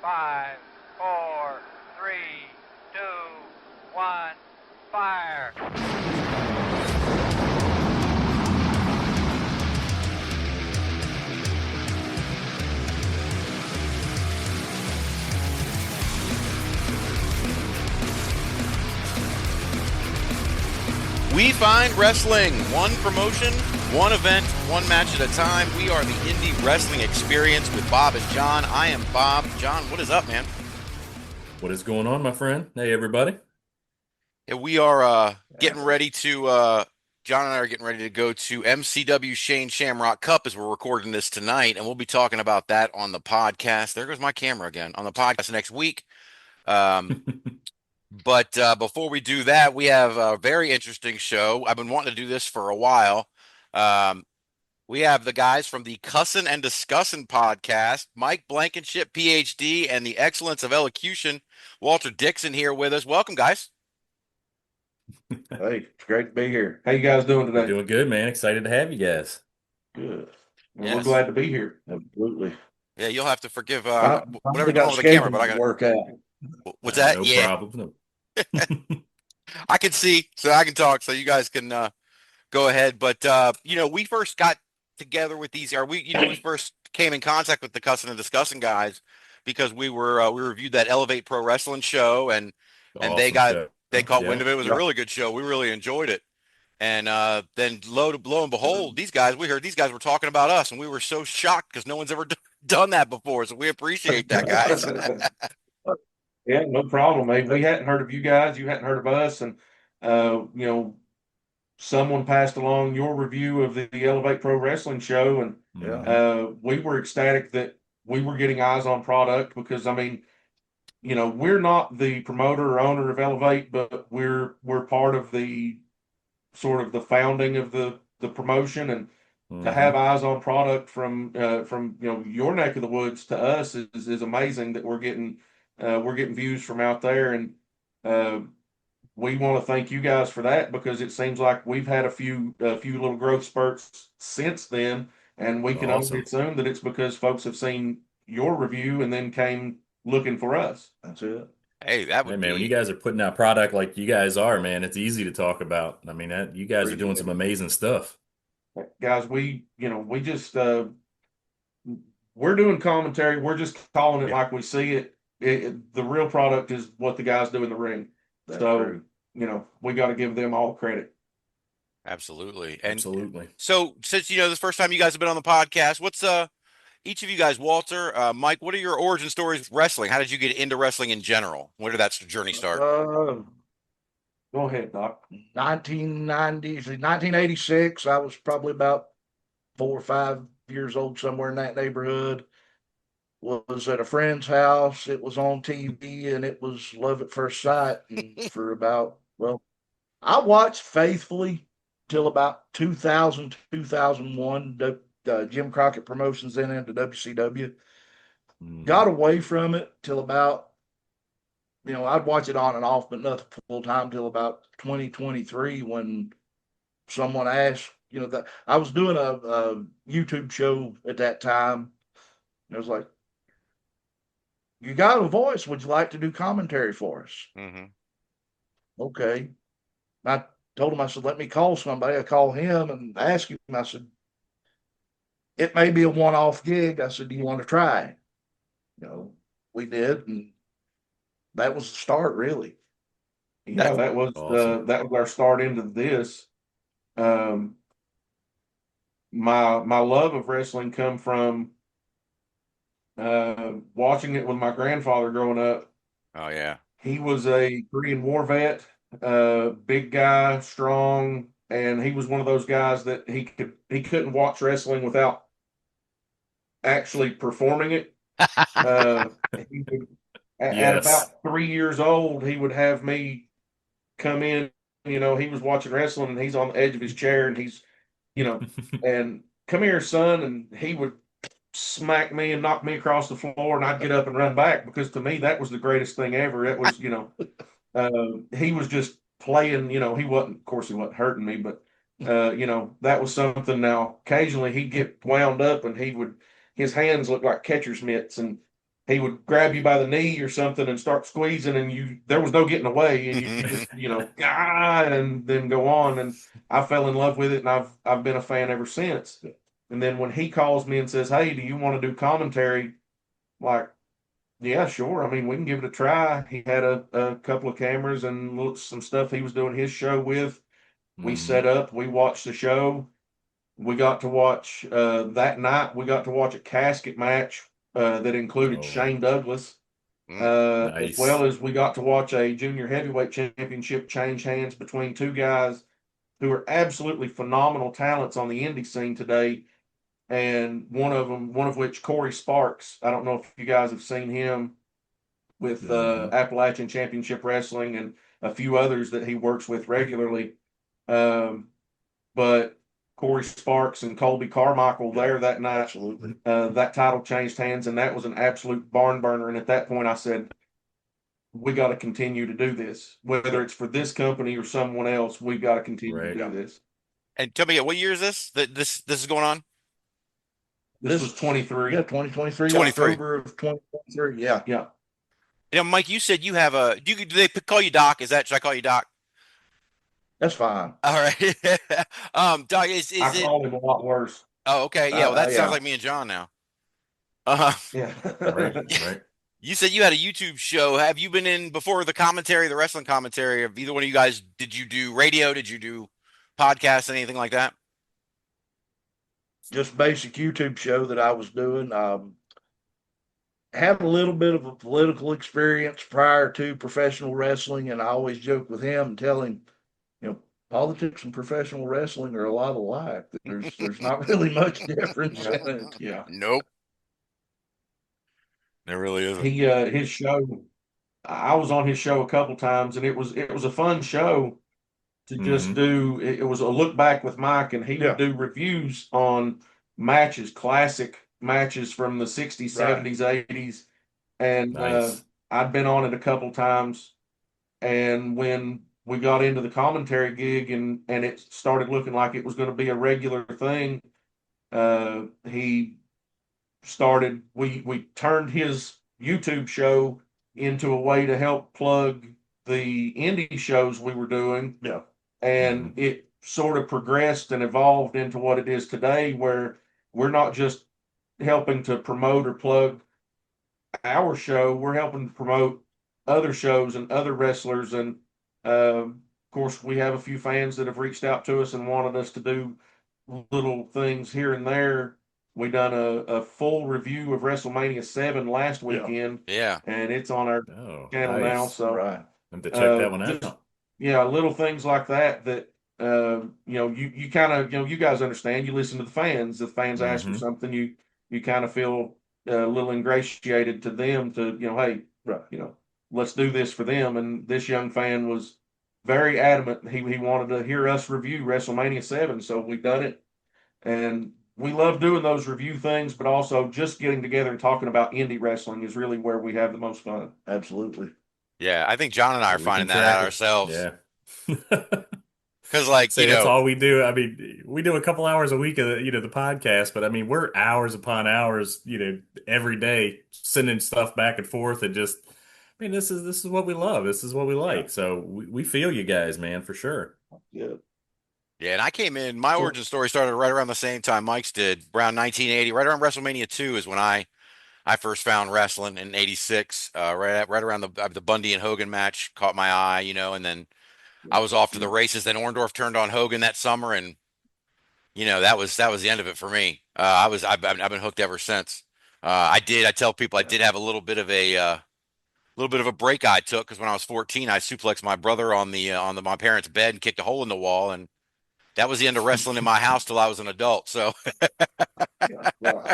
5, 4, 3, 2, 1, fire. We find wrestling, one promotion, one event, one match at a time. We are the Indy Wrestling Experience with Bob and John. I am Bob. John, what is up, man? What is going on, my friend? Hey, everybody. Yeah, we are getting ready to, John and I are getting ready to go to MCW Shamrock Cup as we're recording this tonight, and we'll be talking about that on the podcast. There goes my camera again. On the podcast next week. But before we do that, we have a very interesting show. I've been wanting to do this for a while. We have the guys from the Cussin and Discussin podcast, Mike Blankenship, PhD, and the excellence of Elocution, Walter Dixon here with us. Welcome, guys. Hey, it's great to be here. How you guys doing today? We're doing good, man. Excited to have you guys. Good. Well, Yes. We're glad to be here. Absolutely. Yeah, you'll have to forgive I whatever's going got on with the camera, but I to got work out. what's that? No Yeah, problem. I can see, so I can talk, so you guys can go ahead. But we first got together with these, or we first came in contact with the Cussin and Discussin guys because we reviewed that Elevate Pro Wrestling show, and they Awesome caught show. wind of it. It was a really good show. We really enjoyed it. And then lo and behold, we heard these guys were talking about us, and we were so shocked because no one's ever done that before. So we appreciate that, guys. Yeah, no problem, mate. We hadn't heard of you guys. You hadn't heard of us. And, someone passed along your review of the Elevate Pro Wrestling show. And we were ecstatic that we were getting eyes on product because, I mean, we're not the promoter or owner of Elevate, but we're part of the sort of the founding of the promotion, and to have eyes on product from your neck of the woods to us is amazing that we're getting views from out there, and we want to thank you guys for that because it seems like we've had a few little growth spurts since then, and we can only assume that it's because folks have seen your review and then came looking for us. That's it. Hey, man, when you guys are putting out product like you guys are, man, it's easy to talk about. I mean, you guys are doing some amazing stuff. Guys, we just we're doing commentary. We're just calling it like we see it. The real product is what the guys do in the ring. That's true. We got to give them all credit. Absolutely. So since this is the first time you guys have been on the podcast, what's each of you guys, Walter, Mike, what are your origin stories with wrestling? How did you get into wrestling in general? Where did that journey start? Go ahead, Doc. 1986. I was probably about 4 or 5 years old, somewhere in that neighborhood. Was at a friend's house. It was on TV, and it was love at first sight. And I watched faithfully till about 2000, 2001. Jim Crockett Promotions then into WCW. Got away from it till about, I'd watch it on and off, but nothing full time till about 2023 when someone asked, that I was doing a YouTube show at that time. And it was like, you got a voice. Would you like to do commentary for us? Mm-hmm. Okay. I told him, I said, let me call somebody. I called him and asked him, I said, it may be a one-off gig. I said, do you want to try? We did, and that was the start, really. Yeah, that was awesome. That was our start into this. My love of wrestling come from watching it with my grandfather growing up. Oh yeah, he was a Korean War vet, big guy, strong, and he was one of those guys that he couldn't watch wrestling without actually performing it. At about 3 years old, he would have me come in. He was watching wrestling, and he's on the edge of his chair, and he's, and come here, son, and he would smack me and knock me across the floor, and I'd get up and run back because to me that was the greatest thing ever. It was, he was just playing. He wasn't, of course, he wasn't hurting me, but that was something. Now, occasionally he'd get wound up, and his hands looked like catcher's mitts, and he would grab you by the knee or something and start squeezing, and there was no getting away, and you just and then go on. And I fell in love with it, and I've been a fan ever since. And then when he calls me and says, "Hey, do you want to do commentary?" Like, yeah, sure. I mean, we can give it a try. He had a couple of cameras and some stuff he was doing his show with. We set up, we watched the show. We got to watch that night. We got to watch a casket match that included Shane Douglas, as well Nice. as we got to watch a junior heavyweight championship change hands between two guys who are absolutely phenomenal talents on the indie scene today. And one of which Corey Sparks. I don't know if you guys have seen him with Appalachian Championship Wrestling and a few others that he works with regularly. But Corey Sparks and Colby Carmichael there that night. Absolutely. That title changed hands, and that was an absolute barn burner. And at that point, I said, we got to continue to do this. Whether it's for this company or someone else, we got to continue to do this. And tell me, what year is this? This is going on? This was 23. Yeah, 2023, 23. October of 2023. Yeah. Yeah. Mike, you said you have do they call you Doc? Should I call you Doc? That's fine. All right. Doc, is I it? called him a lot worse. Oh, okay. Yeah. Well, that yeah. sounds like me and John now. Yeah. Right. You said you had a YouTube show. Have you been in before the commentary, the wrestling commentary? Of either one of you guys, did you do radio? Did you do podcasts, anything like that? Just basic YouTube show that I was doing. Had a little bit of a political experience prior to professional wrestling, and I always joke with him and tell him, politics and professional wrestling are a lot alike. There's not really much difference in it. Yeah. Nope. There really isn't. His show, I was on his show a couple times, and it was a fun show to just do. It was a look back with Mike, and he would do reviews on matches, classic matches from the 60s, 70s, 80s. And I'd been on it a couple times. And when we got into the commentary gig and it started looking like it was going to be a regular thing, we turned his YouTube show into a way to help plug the indie shows we were doing. Yeah. And it sort of progressed and evolved into what it is today, where we're not just helping to promote or plug our show, we're helping to promote other shows and other wrestlers. And of course, we have a few fans that have reached out to us and wanted us to do little things here and there. We done a full review of WrestleMania 7 last weekend. Yeah. And it's on our channel now. So have to check that one out. Yeah, little things like that you kind of, you guys understand. You listen to the fans. If fans ask for something, you kind of feel a little ingratiated to them to, hey, let's do this for them. And this young fan was very adamant. He wanted to hear us review WrestleMania 7, so we've done it. And we love doing those review things, but also just getting together and talking about indie wrestling is really where we have the most fun. Absolutely. Yeah, I think John and I are finding that out ourselves. Yeah. Because, that's all we do. I mean, we do a couple hours a week of the podcast, but I mean, we're hours upon hours, every day sending stuff back and forth, and just, I mean, this is what we love. This is what we like. So we feel you guys, man, for sure. Yeah. Yeah, and I came in. My origin story started right around the same time Mike's did, around 1980. Right around WrestleMania 2 is when I first found wrestling in '86. Right around the Bundy and Hogan match caught my eye, and then I was off to the races. Then Orndorff turned on Hogan that summer, and that was the end of it for me. I've been hooked ever since. I tell people I did have a little bit of a break I took, because when I was 14, I suplexed my brother on my parents' bed and kicked a hole in the wall, and that was the end of wrestling in my house till I was an adult. So yeah.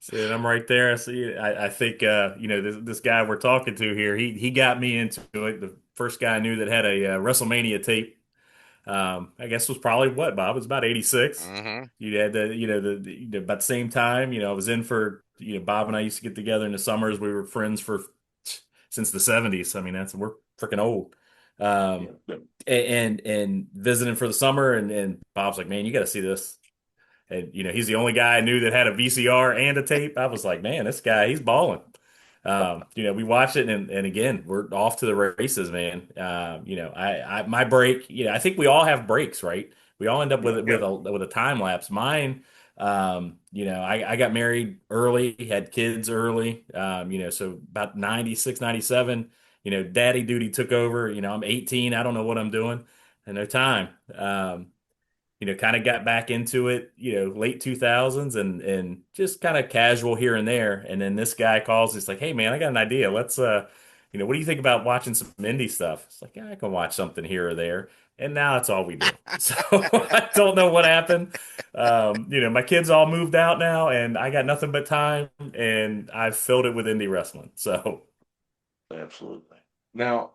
See, and I'm right there. I think this guy we're talking to here, he got me into it. The first guy I knew that had a WrestleMania tape, I guess was probably what, Bob? It was about 86. You had about the same time. I was in for Bob and I used to get together in the summers. We were friends since the 70s. I mean, we're freaking old. And visiting for the summer, and Bob's like, man, you got to see this. And, he's the only guy I knew that had a VCR and a tape. I was like, man, this guy, he's balling. We watched it and again, we're off to the races, man. My break, I think we all have breaks, right? We all end up with a time lapse. Mine, I got married early, had kids early, so about 96, 97, daddy duty took over. I'm 18. I don't know what I'm doing and no time. Kind of got back into it, late 2000s and just kind of casual here and there. And then this guy calls, he's like, hey man, I got an idea. Let's, what do you think about watching some indie stuff? It's like, yeah, I can watch something here or there. And now it's all we do. So I don't know what happened. My kids all moved out now and I got nothing but time and I've filled it with indie wrestling. So Absolutely. Now,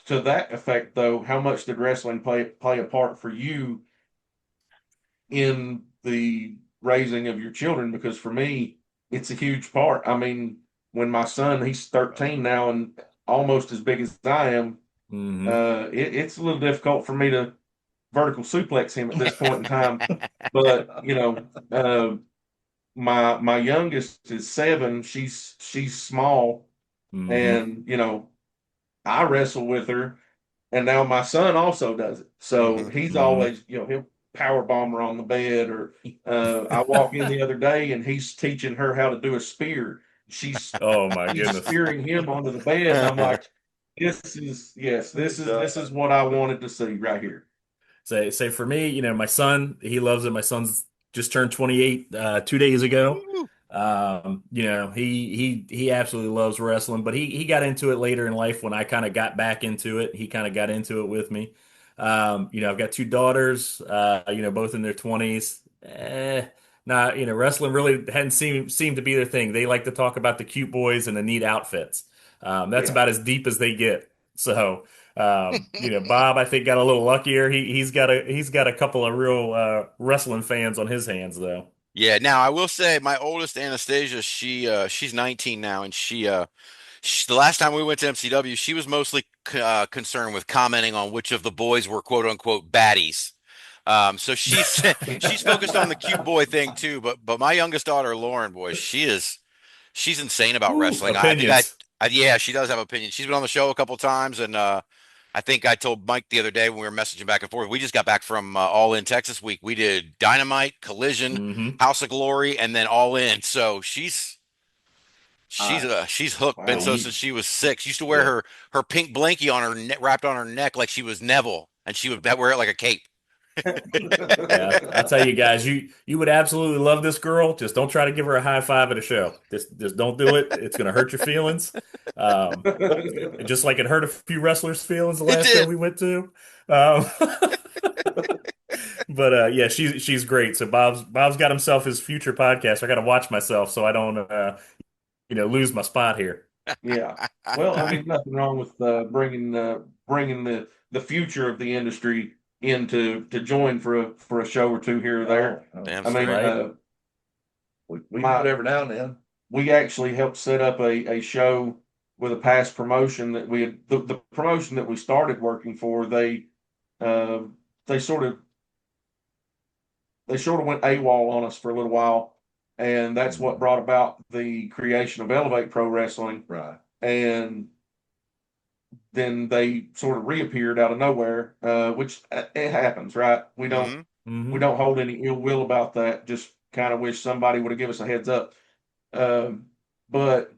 to that effect, though, how much did wrestling play a part for you in the raising of your children? Because for me, it's a huge part. I mean, when my son, he's 13 now and almost as big as I am, it's a little difficult for me to vertical suplex him at this point in time. But my youngest is 7. She's small, and I wrestle with her, and now my son also does it. So he's always he'll power bomb her on the bed, or I walk in the other day and he's teaching her how to do a spear. She's oh my she's goodness, spearing him onto the bed, and I'm like, this is what I wanted to see right here. Say for me, my son, he loves it. My son's just turned 28 2 days ago. He absolutely loves wrestling, but he got into it later in life when I kind of got back into it. He kind of got into it with me. I've got 2 daughters, both in their 20s. Wrestling really hadn't seemed to be their thing. They like to talk about the cute boys and the neat outfits. That's about as deep as they get. So, Bob, I think got a little luckier. He's got a couple of real wrestling fans on his hands though. Yeah, now I will say my oldest Anastasia, she's 19 now, and the last time we went to MCW, she was mostly concerned with commenting on which of the boys were quote unquote baddies. So she's she's focused on the cute boy thing too. But my youngest daughter, Lauren, boy, she's insane about wrestling. I think Opinions. yeah, she does have opinions. She's been on the show a couple times, and I think I told Mike the other day when we were messaging back and forth. We just got back from All In Texas Week. We did Dynamite, Collision, House of Glory, and then All In. So she's hooked. Wow. Been so since she was 6. She used to wear her pink blankie on her wrapped on her neck like she was Neville, and she would wear it like a cape. Yeah, I'll tell you guys, you would absolutely love this girl. Just don't try to give her a high five at a show. Just don't do it. It's going to hurt your feelings. Just like it hurt a few wrestlers' feelings the last show we went to. But yeah, she's great. So Bob's got himself his future podcast. I got to watch myself so I don't lose my spot here. Yeah. Well, I mean, nothing wrong with bringing the future of the industry in to join for a show or two here or there. Damn I mean, right. We do it every now and then. we actually helped set up a show with a past promotion that we had the promotion that we started working for. They sort of went AWOL on us for a little while, and that's what brought about the creation of Elevate Pro Wrestling. Right. And then they sort of reappeared out of nowhere, which it happens, right? We don't hold any ill will about that. Just kind of wish somebody would have given us a heads up. But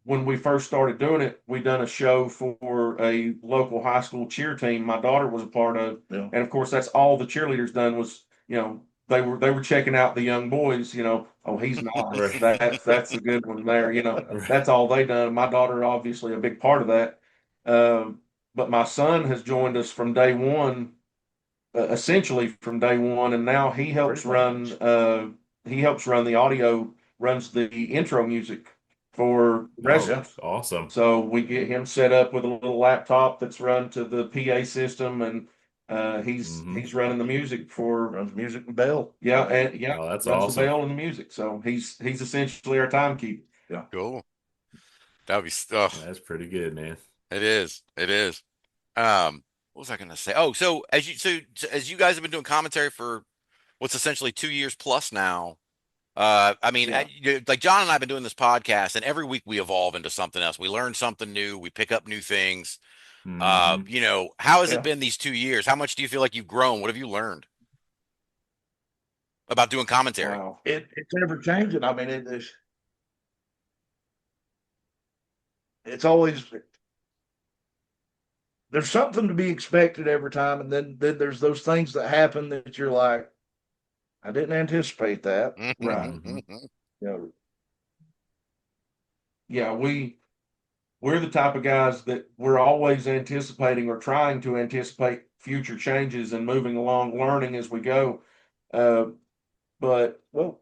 when we first started doing it, we done a show for a local high school cheer team my daughter was a part of. Yeah. And of course, that's all the cheerleaders done was, they were checking out the young boys, oh, he's not. Right. That's a good one there, Right. that's all they done. My daughter, obviously, a big part of that. But my son has joined us from day one, essentially from day one, and now he helps run the audio, runs the intro music for wrestlers. Oh, awesome. So we get him set up with a little laptop that's run to the PA system, and he's running the music for Runs music and bell. yeah, that's runs awesome. the bell and the music. So he's essentially our timekeeper. Yeah. Cool. That'd be stuff. That's pretty good, man. It is. It is. What was I going to say? Oh, so as you guys have been doing commentary for what's essentially 2 years plus now. I mean, Yeah. like John and I have been doing this podcast, and every week we evolve into something else. We learn something new. We pick up new things. Mhm. How has it Yeah. been these 2 years? How much do you feel like you've grown? What have you learned about doing commentary? Wow. It's ever changing. I mean, it's always there's something to be expected every time, and then there's those things that happen that you're like, I didn't anticipate that. Right. Mhm. You know, Yeah. We're the type of guys that we're always anticipating or trying to anticipate future changes and moving along, learning as we go. Uh, but well,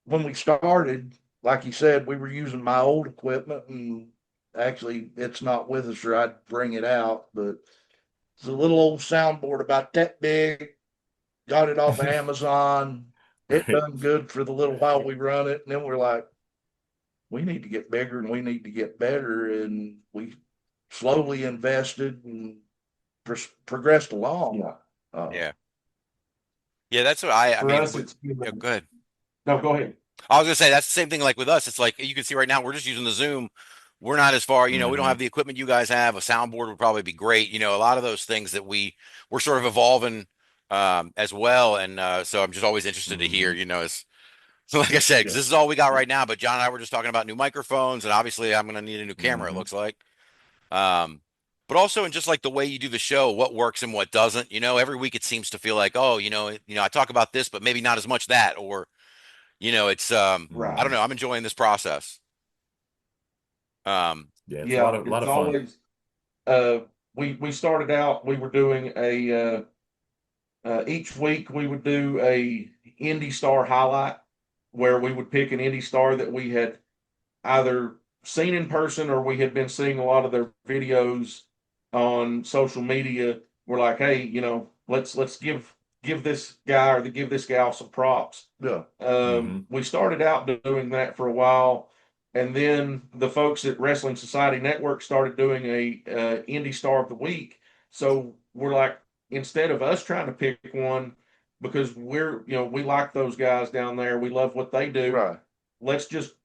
when we started, like you said, we were using my old equipment, and actually, it's not with us, or I'd bring it out. But it's a little old soundboard about that big. Got it off of Amazon. It Right. done good for the little while we run it, and then we're like, we need to get bigger and we need to get better, and we slowly invested and progressed along. yeah, Yeah. Yeah, that's what I for mean, us, it's given. go ahead. No, go ahead. I was gonna say that's the same thing like with us. It's like you can see right now we're just using the Zoom. We're not as far, we don't have Mhm. the equipment you guys have. A soundboard would probably be great. A lot of those things that we're sort of evolving as well. And so I'm just always interested to hear, Mhm. as so like I said, because Yeah. this is all we got right now. But John and I were just talking about new microphones, and obviously I'm gonna need a new camera, it Mhm. looks like. Um, but also in just like the way you do the show, what works and what doesn't. Every week it seems to feel like, oh, I talk about this, but maybe not as much that, or it's I Right. don't Mhm. know. I'm enjoying this process. Um, Yeah, it's a lot Yeah, of it's fun. always. Uh, we started out. We were doing each week we would do a Indy star highlight where we would pick an Indy star that we had either seen in person or we had been seeing a lot of their videos on social media. We're like, hey, let's give this guy or give this gal some props. Yeah. Mhm. We started out doing that for a while, and then the folks at Wrestling Society Network started doing a Indie Star of the Week. So we're like, instead of us trying to pick one, because we like those guys down there, we love what they do. Right. Let's just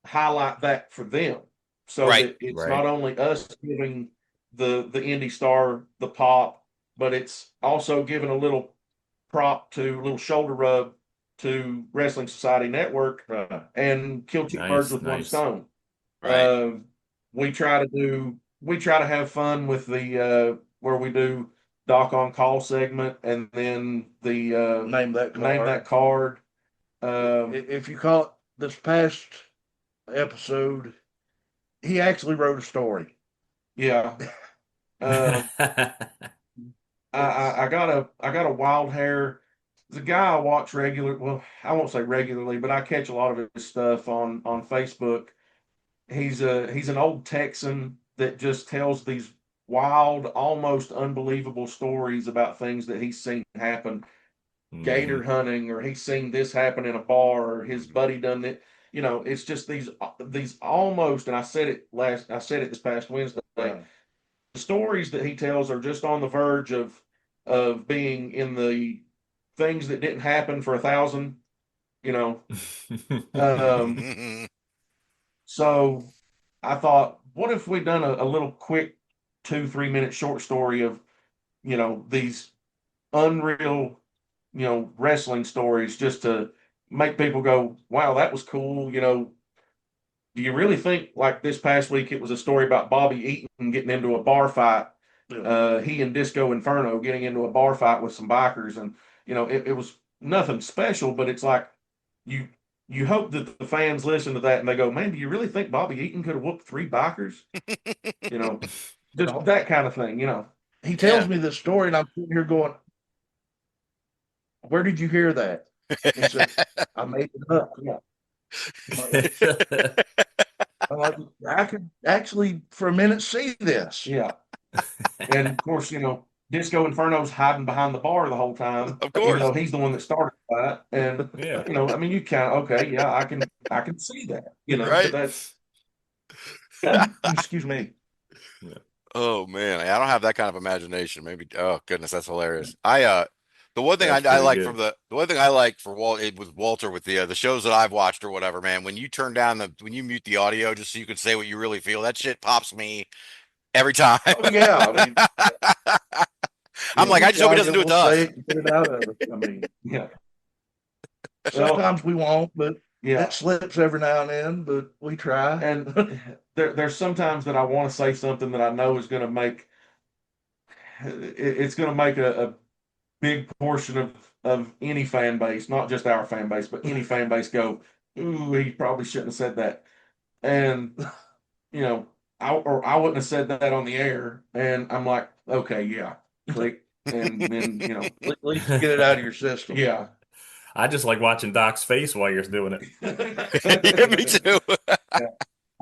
highlight that for them, so right. that it's Right. not only us giving the Indie Star the pop, but it's also giving a little a little shoulder rub to Wrestling Society Network Right. and kill two birds Nice, with one nice. stone. Right. We try to have fun with the where we do Doc on Call segment, and then the name that card. If you call it this past episode, he actually wrote a story. Yeah. Uh, I got a wild hair. The guy I watch regular. Well, I won't say regularly, but I catch a lot of his stuff on Facebook. He's an old Texan that just tells these wild, almost unbelievable stories about things that he's seen happen, gator Mhm. hunting, or he's seen this happen in a bar, or his buddy done it. It's just these almost, and I said it this past Wednesday. Right. The stories that he tells are just on the verge of being in the things that didn't happen for 1,000. You know, um, so I thought, what if we done a little quick 2-3 minute short story of these unreal wrestling stories, just to make people go, wow, that was cool. Do you really think, like this past week, it was a story about Bobby Eaton getting into a bar fight? Yeah. He and Disco Inferno getting into a bar fight with some bikers, and it was nothing special, but it's like you you hope that the fans listen to that and they go, man, do you really think Bobby Eaton could have whooped three bikers? You know, just that kind of thing. He Yeah. tells me this story, and I'm sitting here going, where did you hear that? He said, I made it up. Yeah. I'm like, I could actually, for a minute, see this. Yeah, and of course, Disco Inferno's hiding behind the bar the whole time, Of even course. though he's the one that started that. And Yeah. I mean, you kind of okay, yeah, I can see that, but Right. that's excuse me. Yeah. Oh man, I don't have that kind of imagination. Maybe. Oh goodness, that's hilarious. The one thing That's I pretty like good. the one thing I like for Walter with the shows that I've watched or whatever, man, when you mute the audio just so you can say what you really feel, that shit pops me every time. Oh yeah, I mean, I'm like, this I just hope he guy doesn't do it will to us. say it and put it out of us. I mean, Yeah. sometimes we won't, but Yeah. it slips every now and then. But we try. And there's sometimes that I want to say something that I know is going to make it's going to make a big portion of any fan base, not just our fan base, but any fan base go, ooh, he probably shouldn't have said that. And I wouldn't have said that on the air. And I'm like, okay, yeah, click, and then At least get it out of your system. yeah. I just like watching Doc's face while you're doing it. Yeah, me too.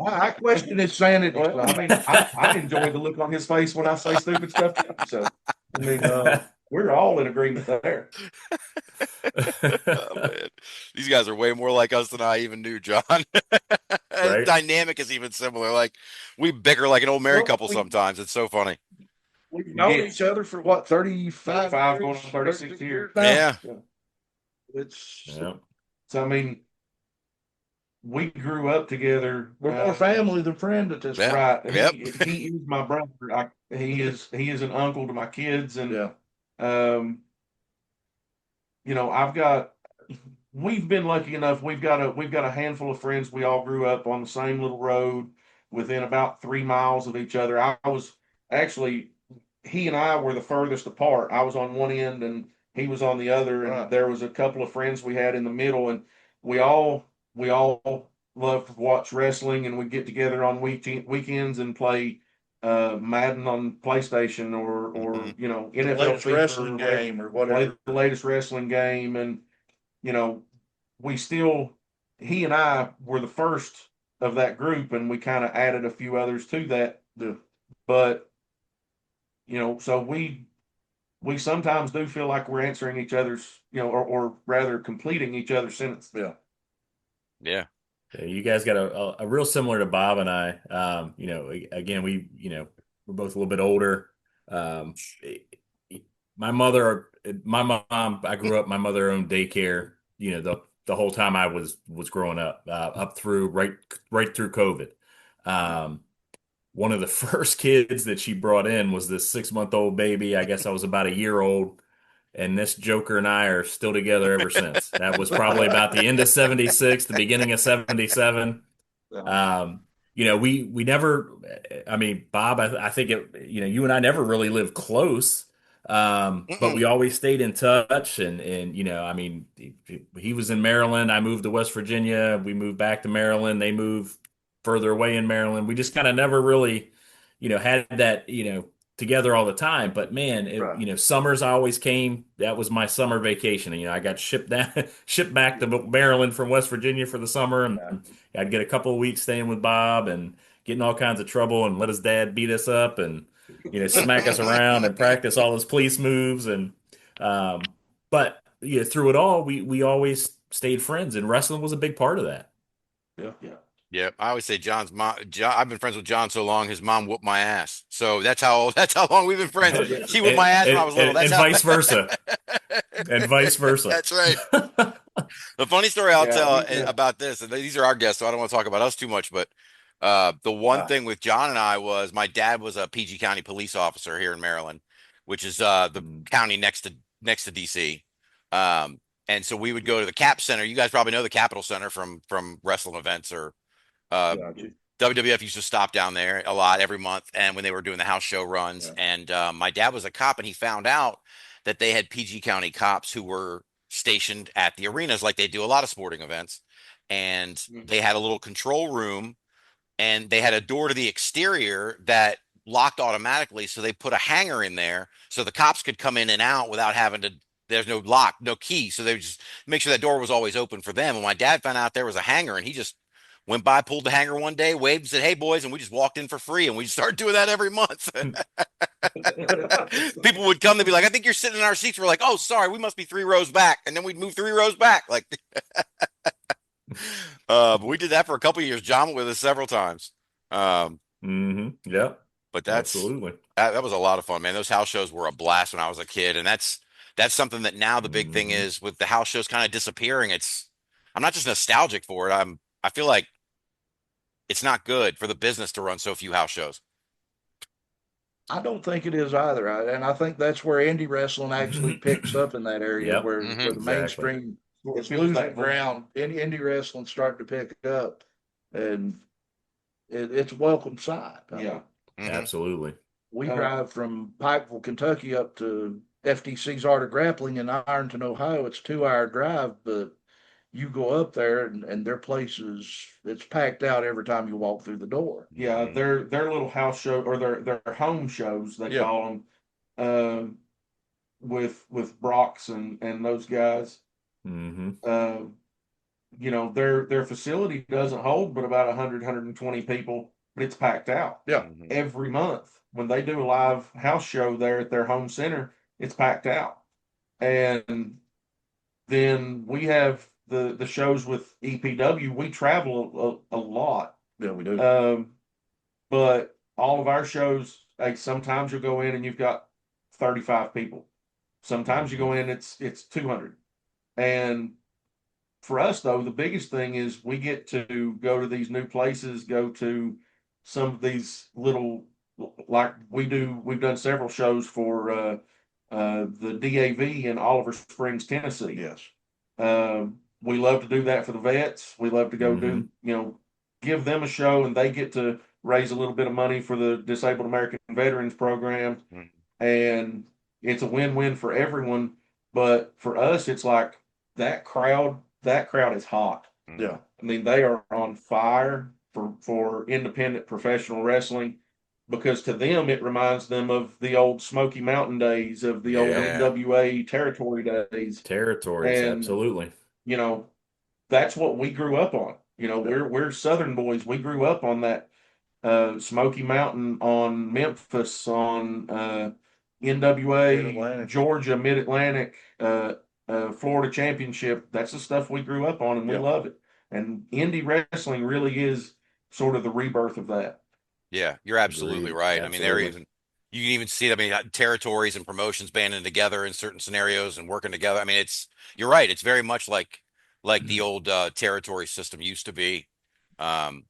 I question his sanity. Well, I mean, I enjoy the look on his face when I say stupid stuff too. So, I mean, we're all in agreement there. Oh, man. These guys are way more like us than I even knew, John. Right? Dynamic is even similar. Like we bicker like an old married Well, couple sometimes. It's so funny. We've known Yeah. each other for what, 35 35 years, going on 36 years. now? Yeah. It's Yeah. So, I mean, we grew up together. we're more family than friend at this Yeah. point. Right. Yep. He is my brother. He is an uncle to my kids, and Yeah. we've been lucky enough. We've got a handful of friends. We all grew up on the same little road within about 3 miles of each other. I was actually, he and I were the furthest apart. I was on one end and he was on the other, and Right. there was a couple of friends we had in the middle, and we all loved to watch wrestling, and we'd get together on weekends and play Madden on PlayStation or Mhm. The NFL latest FIFA wrestling or game or play whatever. the latest wrestling game. And you know, we still, he and I were the first of that group, and we kind of added a few others to that. But so we sometimes do feel like we're answering each other's, or rather completing each other's sentence. Yeah. Yeah. Yeah, you guys got a real similar to Bob and I. Again, we're both a little bit older. Um, my mom, I grew up, my mother owned daycare, the whole time I was growing up, up through right through COVID. One of the first kids that she brought in was this 6-month-old baby. I guess I was about a year old. And this Joker and I are still together ever since. That was probably about the end of 76, the beginning of 77. We never, I mean, Bob, I think you and I never really lived close. But we always stayed in touch, and I mean, he was in Maryland. I moved to West Virginia. We moved back to Maryland. They moved further away in Maryland. We just kind of never really, had that, together all the time. But man, Right. summers always came. That was my summer vacation. And, I got shipped down, shipped back to Maryland from West Virginia for the summer, and I'd get a couple of weeks staying with Bob and getting all kinds of trouble and let his dad beat us up and smack us around and practice all his police moves. And but through it all, we always stayed friends, and wrestling was a big part of that. Yeah. Yeah, I always say John's mom. I've been friends with John so long, his mom whooped my ass. So that's how long we've been friends. She whooped my ass when I was little. That's And how. vice versa. And vice versa. That's right. The funny story I'll Yeah, tell about this, and these are our guests, so I don't want to talk about us too much. But the one thing with John and I was my dad was a PG County police officer here in Maryland, which is the county next to DC. And so we would go to the Cap Center. You guys probably know the Capitol Center from wrestling events or. Gotcha. WWF used to stop down there a lot every month, and when they were doing the house show runs, and my dad was a cop, and he found out that they had PG County cops who were stationed at the arenas, like they do a lot of sporting events, and they had a little control room, and they had a door to the exterior that locked automatically, so they put a hanger in there so the cops could come in and out without having to. There's no lock, no key, so they would just make sure that door was always open for them. And my dad found out there was a hanger, and he just went by, pulled the hanger one day, waved, said, "Hey boys," and we just walked in for free, and we just started doing that every month. People would come, they'd be like, "I think you're sitting in our seats." We're like, "Oh, sorry, we must be 3 rows back," and then we'd move 3 rows back. Like, but we did that for a couple of years. John went with us several times. Yeah, But absolutely. that was a lot of fun, man. Those house shows were a blast when I was a kid, and that's that's something that now the big thing is with the house shows kind of disappearing. I'm not just nostalgic for it. I feel like it's not good for the business to run so few house shows. I don't think it is either. And I think that's where indie wrestling actually picks up in that area Yep. where the Exactly. mainstream is losing ground. Indie wrestling starting to pick up, and it's a welcome sight. Yeah. Absolutely. We drive from Pikeville, Kentucky up to FTC's Art of Grappling in Ironton, Ohio. It's a 2-hour drive, but you go up there and their place it's packed out every time you walk through the door. Yeah, their little house show or their home shows they call them, with Brock's and those guys. You know, their facility doesn't hold but about 120 people, but it's packed out. Yeah. Every month when they do a live house show there at their home center, it's packed out. And then we have the shows with EPW. We travel a lot. Yeah, we do. But all of our shows, like sometimes you'll go in and you've got 35 people. Sometimes you go in, it's 200. And for us though, the biggest thing is we get to go to these new places, go to some of these little, like we've done several shows for the DAV in Oliver Springs, Tennessee. Yes. We love to do that for the vets. We love to go do, give them a show, and they get to raise a little bit of money for the Disabled American Veterans Program. And it's a win-win for everyone. But for us, it's like that crowd is hot. Yeah. I mean, they are on fire for independent professional wrestling, because to them, it reminds them of the old Smoky Mountain days, of the old NWA territory days. Territories, And, absolutely. You know, that's what we grew up on. You know, we're Southern boys. We grew up on that Smoky Mountain, on Memphis, on NWA, Mid-Atlantic. Georgia, Mid-Atlantic, Florida Championship. That's the stuff we grew up on, and we love it. And indie wrestling really is sort of the rebirth of that. Yeah, you're absolutely right. Absolutely. I mean, you can even see it. I mean, territories and promotions banding together in certain scenarios and working together. I mean, you're right. It's very much like the old territory system used to be. Do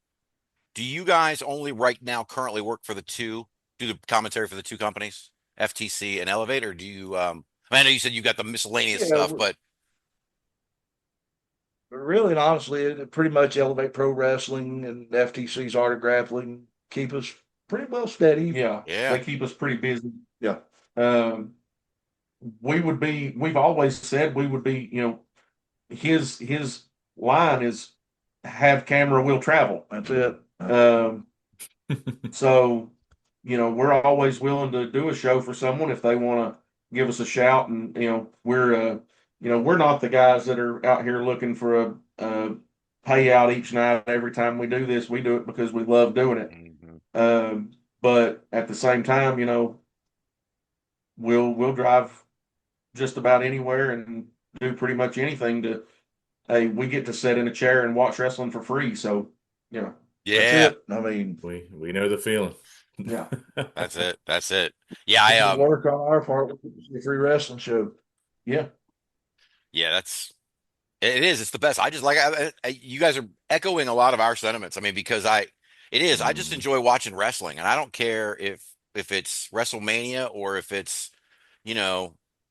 you guys only right now currently work for do the commentary for the two companies, FTC and Elevate, or do you? I know you said you got the miscellaneous stuff, but really and honestly, it pretty much Elevate Pro Wrestling and FTC's Art of Grappling keep us pretty well steady. Yeah. Yeah. They keep us pretty busy. Yeah. We've always said we would be, his line is have camera, will travel. That's it. So, we're always willing to do a show for someone if they want to give us a shout. And, we're not the guys that are out here looking for a payout each night. Every time we do this, we do it because we love doing it. But at the same time, we'll drive just about anywhere and do pretty much anything we get to sit in a chair and watch wrestling for free. So, yeah, that's it. I mean, we know the feeling. Yeah, that's it. Yeah, I work on our part with the free wrestling show. Yeah, it is. It's the best. I just you guys are echoing a lot of our sentiments. I mean, because I just enjoy watching wrestling, and I don't care if it's WrestleMania or if it's,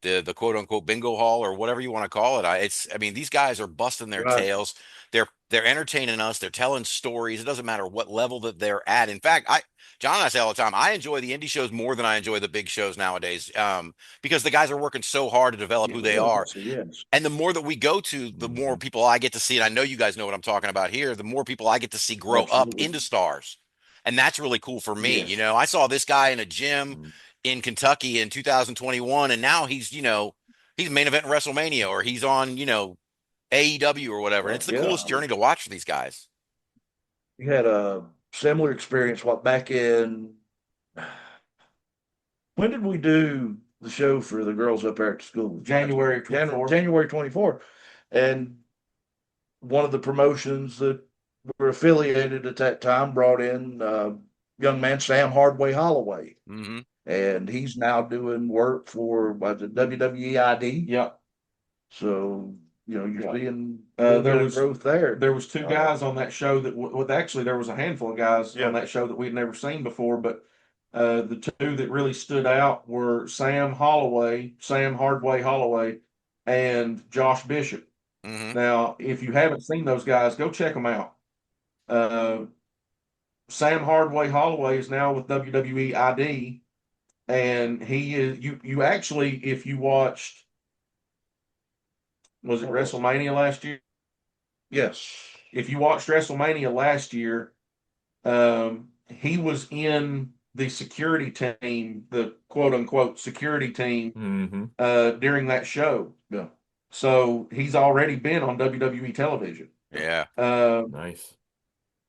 the quote unquote bingo hall or whatever you want to call it. I mean, these guys are busting their tails. They're entertaining us. They're telling stories. It doesn't matter what level that they're at. In fact, John and I say all the time, I enjoy the indie shows more than I enjoy the big shows nowadays. Because the guys are working so hard to develop who they are. Yes. And the more that we go to, the more people I get to see. And I know you guys know what I'm talking about here. The more people I get to see grow up into stars. And that's really cool for me. Yes. I saw this guy in a gym in Kentucky in 2021, and now he's main event in WrestleMania, or he's on, AEW or whatever. And it's the coolest journey to watch for these guys. You had a similar experience back in, when did we do the show for the girls up there at the school? January 24th. January 24th. And one of the promotions that were affiliated at that time brought in young man Sam Hardway Holloway. Mm-hmm. and he's now doing work for the WWE. Yeah. So you're Yeah. seeing There was growth there. There was two guys on that show that actually there was a handful of guys on that show that we'd never seen before, but the two that really stood out were Sam Hardway Holloway, and Josh Bishop. Mm-hmm. Now, if you haven't seen those guys, go check them out. Sam Hardway Holloway is now with WWE ID, and he is you actually, if you watched, was it WrestleMania last year? Yes. If you watched WrestleMania last year, he was in the security team, the quote unquote security team, during that show. Yeah. So he's already been on WWE television. Yeah. Nice.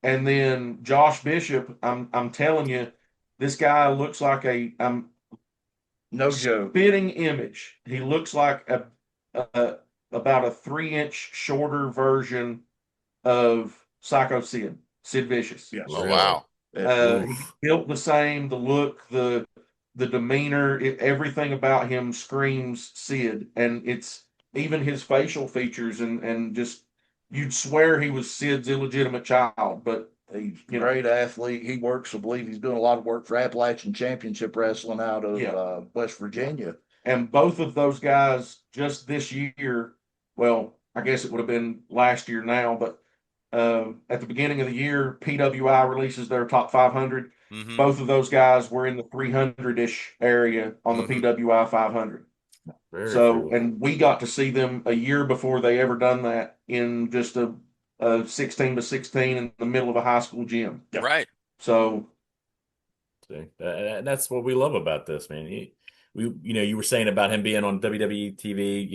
And then Josh Bishop, I'm telling you, this guy looks like no joke, spitting image. He looks like about a 3-inch shorter version of Psycho Sid Vicious. Yes. Oh, wow. He built the same, the look, the demeanor, everything about him screams Sid, and it's even his facial features and just you'd swear he was Sid's illegitimate child, but he's a great athlete. He works, I believe he's doing a lot of work for Appalachian Championship Wrestling out of West Virginia. And both of those guys just this year, well, I guess it would have been last year now, but at the beginning of the year, PWI releases their top 500. Mm-hmm. Both of those guys were in the 300-ish area on the PWI 500. Very so, cool. And we got to see them a year before they ever done that in just a 16-16 in the middle of a high school gym. Yep. Right. So, that's what we love about this, man. You were saying about him being on WWE TV,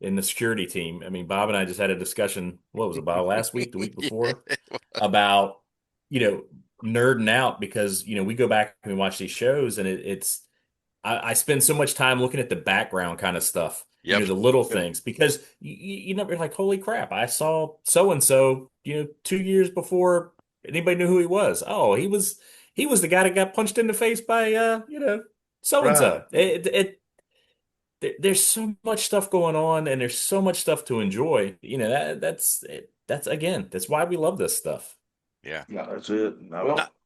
in the security team. I mean, Bob and I just had a discussion, what was it, about last week, the week before, about, nerding out because, we go back and we watch these shows and I spend so much time looking at the background kind of stuff, Yep. The little things, because you never like, holy crap, I saw so-and-so, 2 years before anybody knew who he was. Oh, he was the guy that got punched in the face by, so-and-so. Right. There's so much stuff going on and there's so much stuff to enjoy. That's again, that's why we love this stuff. Yeah. Yeah, that's it.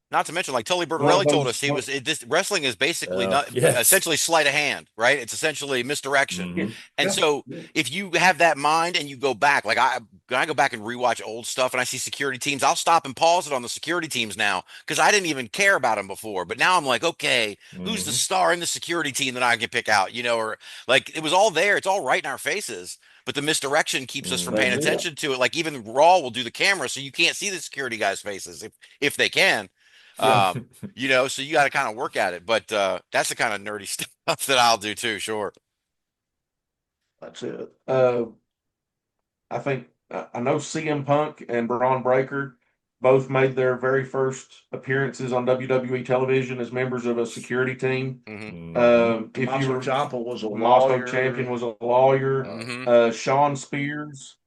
Not to mention, like Tully Bertorelli told us, this wrestling is basically essentially sleight of hand, right? It's essentially misdirection. Mm-hmm. And so if you have that mind and you go back, like I go back and rewatch old stuff and I see security teams, I'll stop and pause it on the security teams now because I didn't even care about them before. But now I'm like, okay, who's the star in the security team that I can pick out, or like it was all there. It's all right in our faces. But the misdirection keeps us from paying attention to it. Like even Raw will do the camera so you can't see the security guys' faces if they can. So you got to kind of work at it, but that's the kind of nerdy stuff that I'll do too. Sure. That's it. I think I know CM Punk and Braun Breaker both made their very first appearances on WWE television as members of a security team. Mm-hmm. Tommaso Ciampa was a lawyer. Champion was a lawyer. Mm-hmm. Sean Spears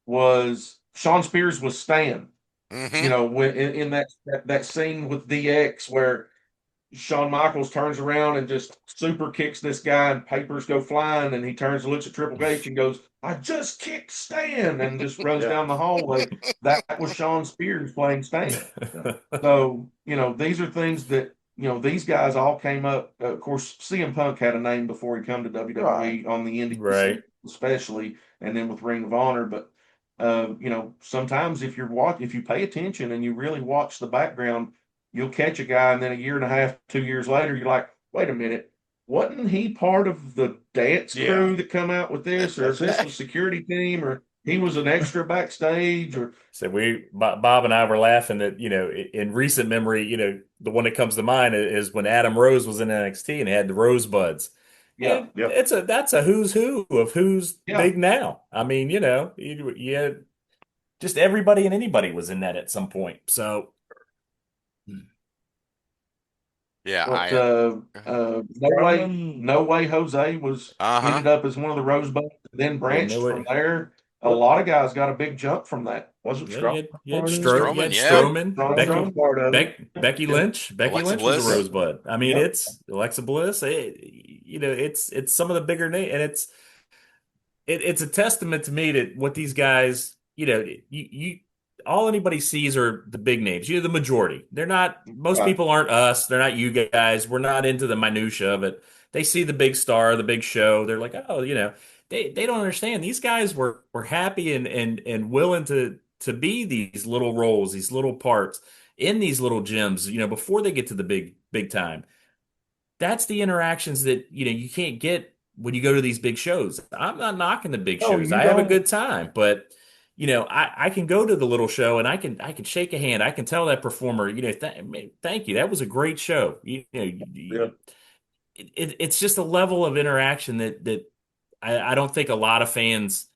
was Stan. Mm-hmm. When in that scene with DX where Shawn Michaels turns around and just super kicks this guy and papers go flying and he turns and looks at Triple H and goes, "I just kicked Stan," and just runs down the hallway. That was Sean Spears playing Stan. So, these are things that, these guys all came up. Of course, CM Punk had a name before he come to WWE on the Indy, especially, and then with Ring of Honor. But sometimes if you pay attention and you really watch the background, you'll catch a guy, and then a year and a half, 2 years later, you're like, wait a minute, wasn't he part of the dance crew that come out with this, or is this a security team, or he was an extra backstage, or? So Bob and I were laughing that, in recent memory, the one that comes to mind is when Adam Rose was in NXT and had the Rosebuds. Yeah. That's a who's who of who's big now. I mean, just everybody and anybody was in that at some point. So. Yeah, No Way Jose was ended up as one of the Rosebuds, then branched from there. a lot of guys got a big jump from that. Wasn't Yeah, Strong? you had Strowman, yeah. Strowman, Strowman. Part of it. Becky Lynch. Becky Alexa Lynch was a Bliss. rosebud. I mean, Yep. it's Alexa Bliss. It's some of the bigger names, and it's a testament to me that what these guys, you all anybody sees are the big names. The majority. They're not. Most Right. people aren't us. They're not you guys. We're not into the minutia of it. They see the big star, the big show. They're like, oh, they don't understand. These guys were happy and willing to be these little roles, these little parts in these little gyms, before they get to the big time. That's the interactions that you can't get when you go to these big shows. I'm not knocking the big No, shows. you I have a don't. good time, but I can go to the little show and I can shake a hand. I can tell that performer, thank you. That was a great show. Yeah. It's just a level of interaction that I don't think a lot of fans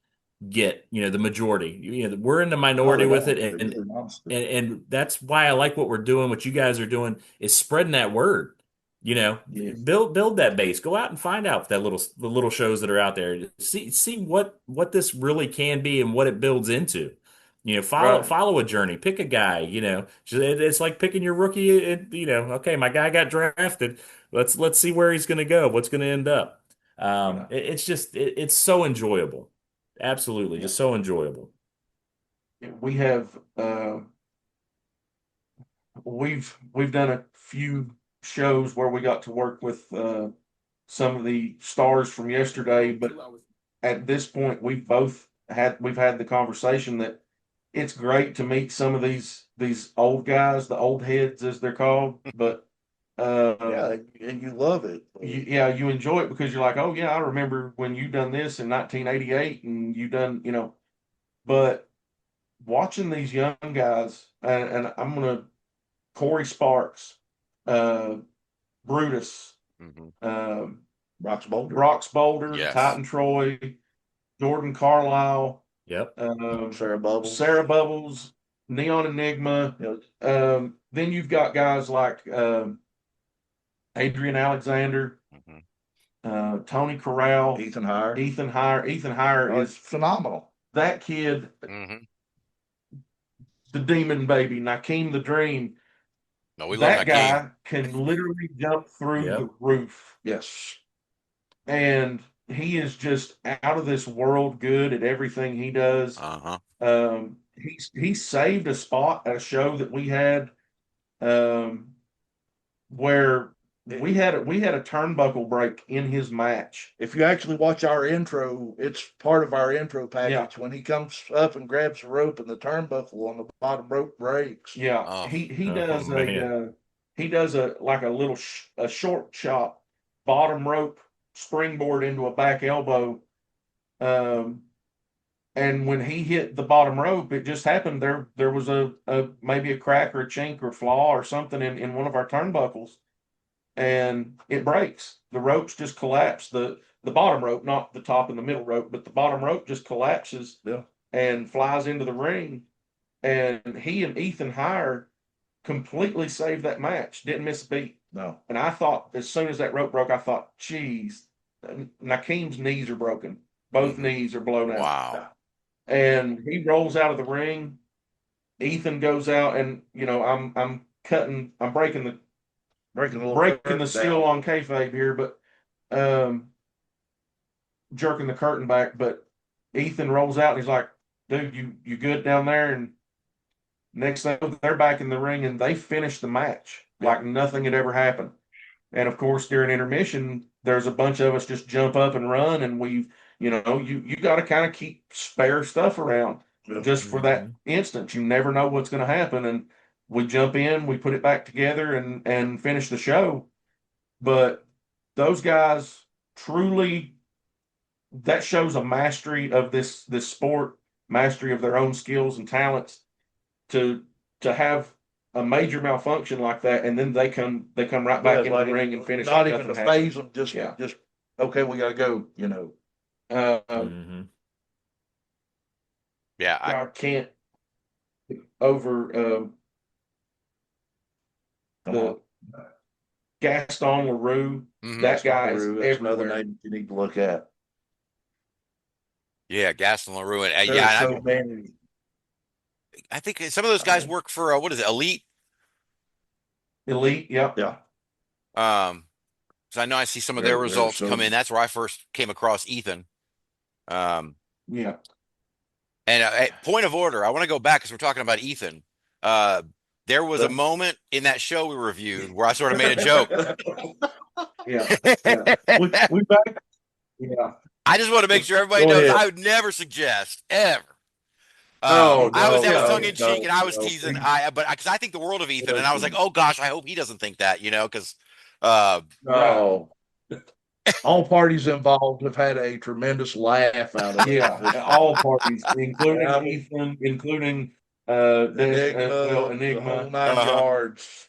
get, the majority. We're in the minority No, they with don't. it, They really honestly. and that's why I like what we're doing. What you guys are doing is spreading that word. Yes. Build that base. Go out and find out the little shows that are out there. See what this really can be and what it builds into. Right. Follow a journey. Pick a guy. It's like picking your rookie. Okay, my guy got drafted. Let's see where he's going to go. What's going to end up. It's just it's so enjoyable. Absolutely, just so enjoyable. We have we've done a few shows where we got to work with some of the stars from yesterday, but at this point we've had the conversation that it's great to meet some of these old guys, the old heads as they're called, but Yeah, and you love it. you enjoy it because you're like, oh yeah, I remember when you done this in 1988 and you done, but watching these young guys, and I'm gonna Corey Sparks, Brutus, Brock's Boulder. Brox Boulder, Yes. Titan Troy, Jordan Carlisle, Yep. Sarah Bubbles, Neon Enigma. You Then you've got guys like Adrian Alexander, Tony Corral, know, Ethan Heyre. Ethan Heyre It's is phenomenal. that kid, the Demon Baby, Nikeem the Dream. No, we love That Nikeem. guy can literally jump through Yep. the roof, Yes. and he is just out of this world good at everything he does. He saved a spot at a show that we had, where we had a turnbuckle break in his match. If you actually watch our intro, it's part of our intro package. Yeah. When he comes up and grabs the rope and the turnbuckle on the bottom rope breaks. Yeah, Oh. he Oh, does man. he does a like a little a short chop, bottom rope springboard into a back elbow. And when he hit the bottom rope, it just happened there was a maybe a crack or a chink or flaw or something in one of our turnbuckles, and it breaks. The ropes just collapse. The bottom rope, not the top and the middle rope, but the bottom rope just collapses and flies into the ring. And he and Ethan Heyre completely saved that match. Didn't miss a beat. No. And I thought as soon as that rope broke, I thought, geez, Nakeem's knees are broken. Both knees are blown out. Wow. And he rolls out of the ring. Ethan goes out, and I'm breaking the seal on kayfabe here, but jerking the curtain back. But Ethan rolls out, and he's like, "Dude, you good down there?" And next thing, they're back in the ring, and they finish the match like nothing had ever happened. And of course, during intermission, there's a bunch of us just jump up and run, and you got to kind of keep spare stuff around just for that instant. You never know what's going to happen, and we jump in, we put it back together, and finish the show. But those guys truly, that shows a mastery of this sport, mastery of their own skills and talents to have a major malfunction like that, and then they come right back in the ring and finish. Not even to phase them, just okay, we gotta go. Yeah, I can't over the Gaston LaRue. That guy is That's another everywhere. name you need to look at. Yeah, Gaston LaRue. And There's yeah, so many. I think some of those guys work for what is it, Elite? Elite, yep. Yeah. So I know I see some of their They're results so come in. That's where I first came across Ethan. Yeah. And point of order, I want to go back because we're talking about Ethan. There was a moment in that show we reviewed where I sort of made a joke. Yeah. Yeah. We back. Yeah. I just want to make sure everybody Go knows ahead. I would never suggest ever. No, I was no, that was no, tongue in cheek, and I was no. teasing. But because I think the world of Ethan, and I was like, oh gosh, I hope he doesn't think that, because No. All parties involved have had a tremendous laugh out of it. Yeah. All parties, including Ethan, including Enigma, the whole Enigma, 9 Uh-huh. yards.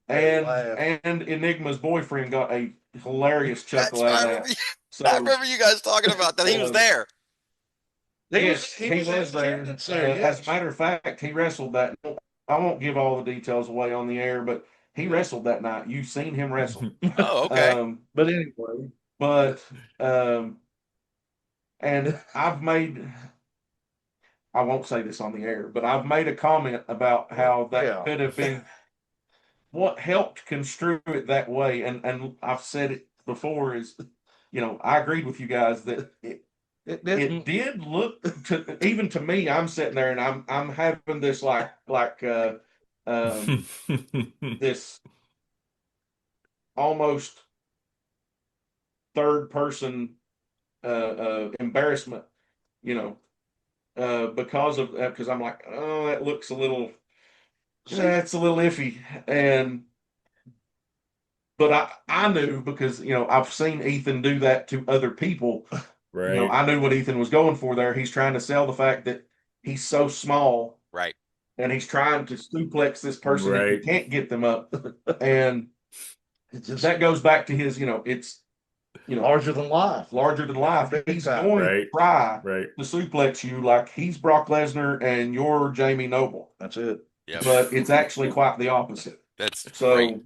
and Enigma's boyfriend got a hilarious chuckle that's out I of remember, that. So I remember you guys talking about that. He was there. yes, he was there. Yes. As a matter of fact, he wrestled that. I won't give all the details away on the air, but he wrestled that night. You've seen him wrestle. Oh, okay. But anyway, And I won't say this on the air, but I've made a comment about how that could have been what helped construe it that way. And I've said it before is, I agreed with you guys that it did look even to me, I'm sitting there and I'm having this this almost third person embarrassment, because I'm like, oh, that looks that's a little iffy. But I knew because, I've seen Ethan do that to other people. Right. I knew what Ethan was going for there. He's trying to sell the fact that he's so small. Right. And he's trying to suplex this person and he can't get them up. And that goes back to his, it's larger than life. Larger than life. He's going to try to suplex you like he's Brock Lesnar and you're Jamie Noble. That's it. Yep. But it's actually quite the opposite. That's so great.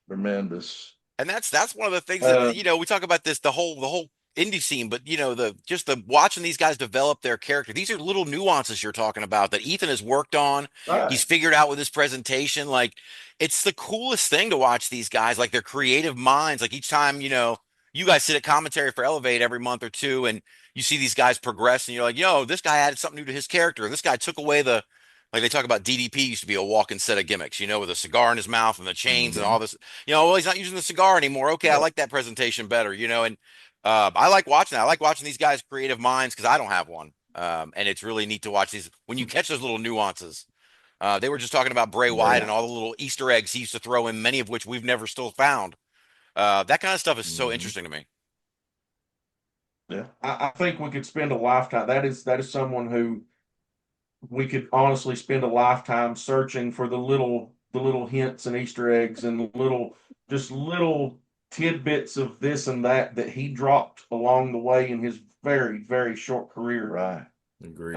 Tremendous. And that's one of the things that we talk about this the whole indie scene, but the watching these guys develop their character. These are little nuances you're talking about that Ethan has worked on. Right. He's figured out with his presentation. Like, it's the coolest thing to watch these guys, like their creative minds. Like each time, you guys sit at commentary for Elevate every month or two, and you see these guys progress, and you're like, this guy added something new to his character, and this guy took away like they talk about DDP used to be a walking set of gimmicks, with a cigar in his mouth and the chains and all this. Well, he's not using the cigar anymore. Okay, I like that presentation better, and I like watching that. I like watching these guys' creative minds because I don't have one. And it's really neat to watch these when you catch those little nuances. They were just talking about Bray Wyatt and all the little Easter eggs he used to throw in, many of which we've never still found. That kind of stuff is so interesting to me. Yeah, I think we could spend a lifetime. That is someone who we could honestly spend a lifetime searching for the little hints and Easter eggs and little tidbits of this and that he dropped along the way in his very, very short career. Right. Agreed.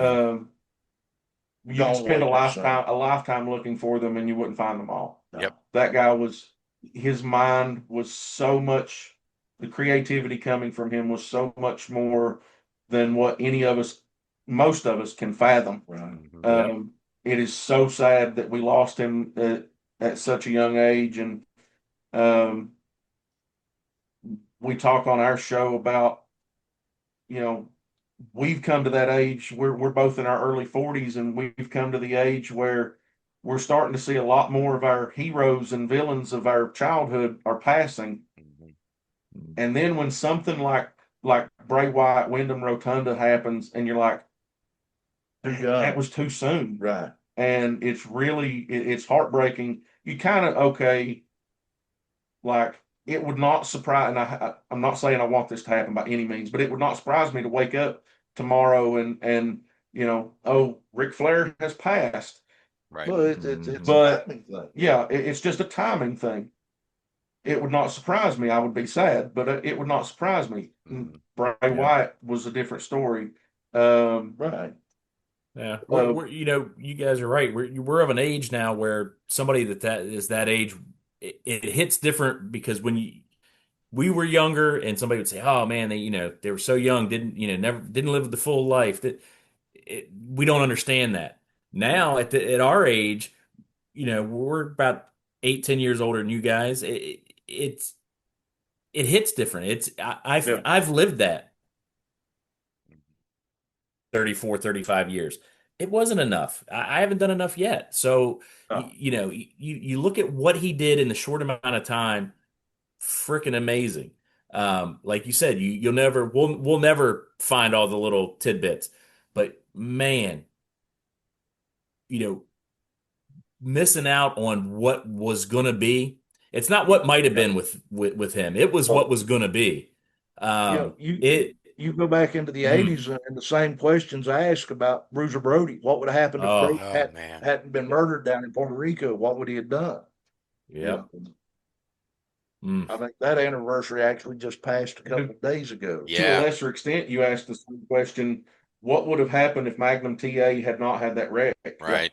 You could spend a lifetime looking for them and you wouldn't find them all. Yep. That guy his mind was so much, the creativity coming from him was so much more than what most of us can fathom. Right. It is so sad that we lost him at such a young age. And we talk on our show about, we've come to that age. We're both in our early 40s, and we've come to the age where we're starting to see a lot more of our heroes and villains of our childhood are passing. And then when something like Bray Wyatt, Wyndham Rotunda happens, and you're like, that was too soon. Right. And it's really, it's heartbreaking. You kind of, like, it would not surprise, and I'm not saying I want this to happen by any means, but it would not surprise me to wake up tomorrow and Ric Flair has passed. Right. Well, it's a timing thing. Yeah, it's just a timing thing. It would not surprise me. I would be sad, but it would not surprise me. Bray Wyatt was a different story. Right. Yeah, you guys are right. We're of an age now where somebody that is that age, it hits different because when we were younger and somebody would say, "Oh man, they were so young, didn't live the full life." We don't understand that. Now at our age, we're about 8, 10 years older than you guys. It hits different. I've lived that 34, 35 years. It wasn't enough. I haven't done enough yet. So, you look at what he did in the short amount of time, freaking amazing. Like you said, we'll never find all the little tidbits, but man, missing out on what was gonna be. It's not what might have been with him. It was what was gonna be. You go back into the 80s and the same questions I asked about Bruiser Brody. What would have happened if Brady hadn't been murdered down in Puerto Rico? What would he have done? Yeah. I think that anniversary actually just passed a couple of days ago. Yeah. To a lesser extent, you asked the same question: what would have happened if Magnum TA had not had that wreck? Right.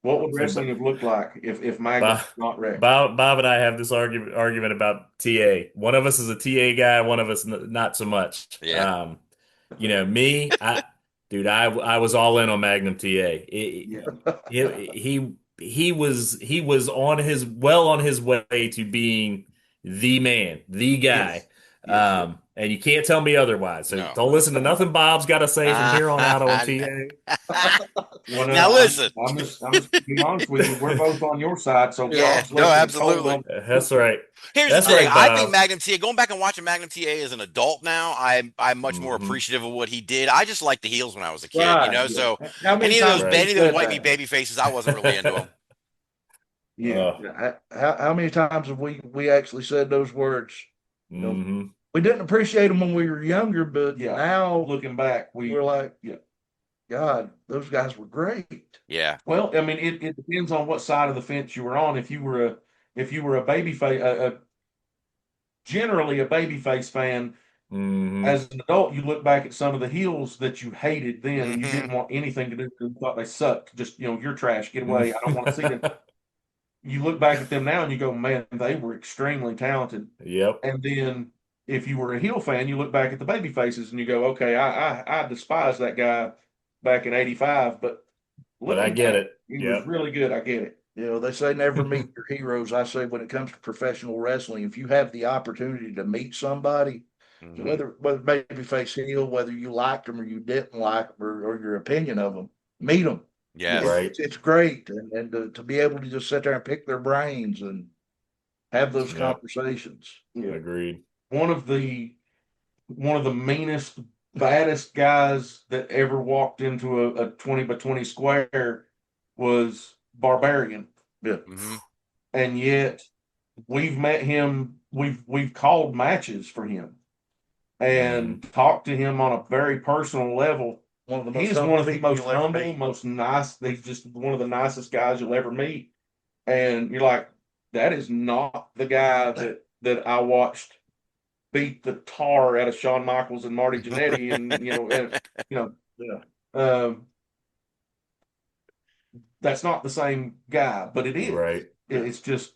What would wrestling have looked like if Magnum was not wrecked? Bob and I have this argument about TA. One of us is a TA guy, one of us not so much. Yeah. Me, I was all in on Magnum TA. He was on his way to being the man, the guy. Yes, and you can't tell me otherwise. So don't listen to nothing Bob's got to say from here on out on TA. Well, Now listen. I'm just being honest with you. We're both on your side, so Yeah, Bob's no, left absolutely. That's right. Here's That's the thing. right, I think Bob. Magnum TA, going back and watching Magnum TA as an adult now, I'm much more appreciative of what he did. I just liked the heels when I was a kid, Right. So How many any of times those white meat baby faces, I wasn't really into them. Yeah. How many times have we actually said those words? We didn't appreciate them when we were younger, but now looking back, we're like, God, those guys were great. Yeah. Well, I mean, it depends on what side of the fence you were on. If you were a baby face, generally a babyface fan, as an adult, you look back at some of the heels that you hated then, and you didn't want anything to do with them. You thought they sucked. Just you're trash. Get away. I don't want to see them. You look back at them now and you go, man, they were extremely talented. Yep. And then if you were a heel fan, you look back at the baby faces and you go, okay, I despise that guy back in '85, but I get it. He was really good. I get it. They say never meet your heroes. I say when it comes to professional wrestling, if you have the opportunity to meet somebody, whether babyface heel, whether you liked them or you didn't like them or your opinion of them, meet them. Yeah, right. It's great, and to be able to just sit there and pick their brains and have those conversations. Agreed. One of the meanest, baddest guys that ever walked into a 20 by 20 square was Barbarian. Yeah. And yet we've met him, we've called matches for him and talked to him on a very personal level. He's one of the most humble, most nice. He's just one of the nicest guys you'll ever meet. And you're like, that is not the guy that I watched beat the tar out of Shawn Michaels and Marty Jannetty, that's not the same guy, but it is. Right. It's just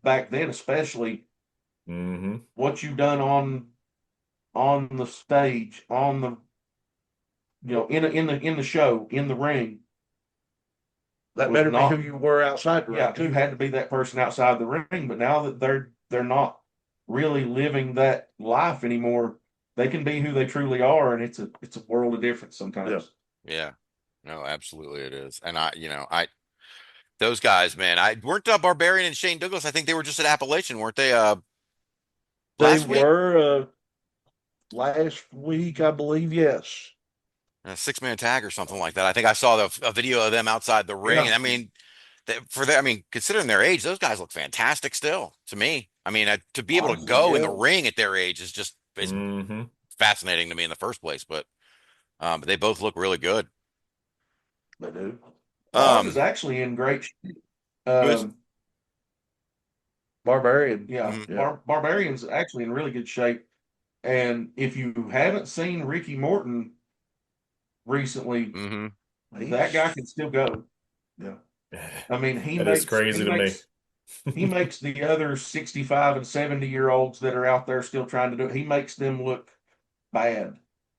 back then, especially what you've done on the stage, on the in the show, in the ring. That better be who you were outside the ring. Yeah, you had to be that person outside the ring, but now that they're not really living that life anymore, they can be who they truly are, and it's a world of difference sometimes. Yeah. No, absolutely it is. And those guys, man, weren't Barbarian and Shane Douglas, I think they were just at Appalachian, weren't they? Last week, I believe, yes. A 6-man tag or something like that. I think I saw a video of them outside the ring. And I mean, considering their age, those guys look fantastic still to me. I mean, to be able to go in the ring at their age is just fascinating to me in the first place. But they both look really good. They do. Bob is actually in great shape. Barbarian. Barbarian's actually in really good shape. And if you haven't seen Ricky Morton recently, that guy can still go. Yeah. I mean, That is crazy to me. he makes the other 65 and 70-year-olds that are out there still trying to do it, he makes them look bad.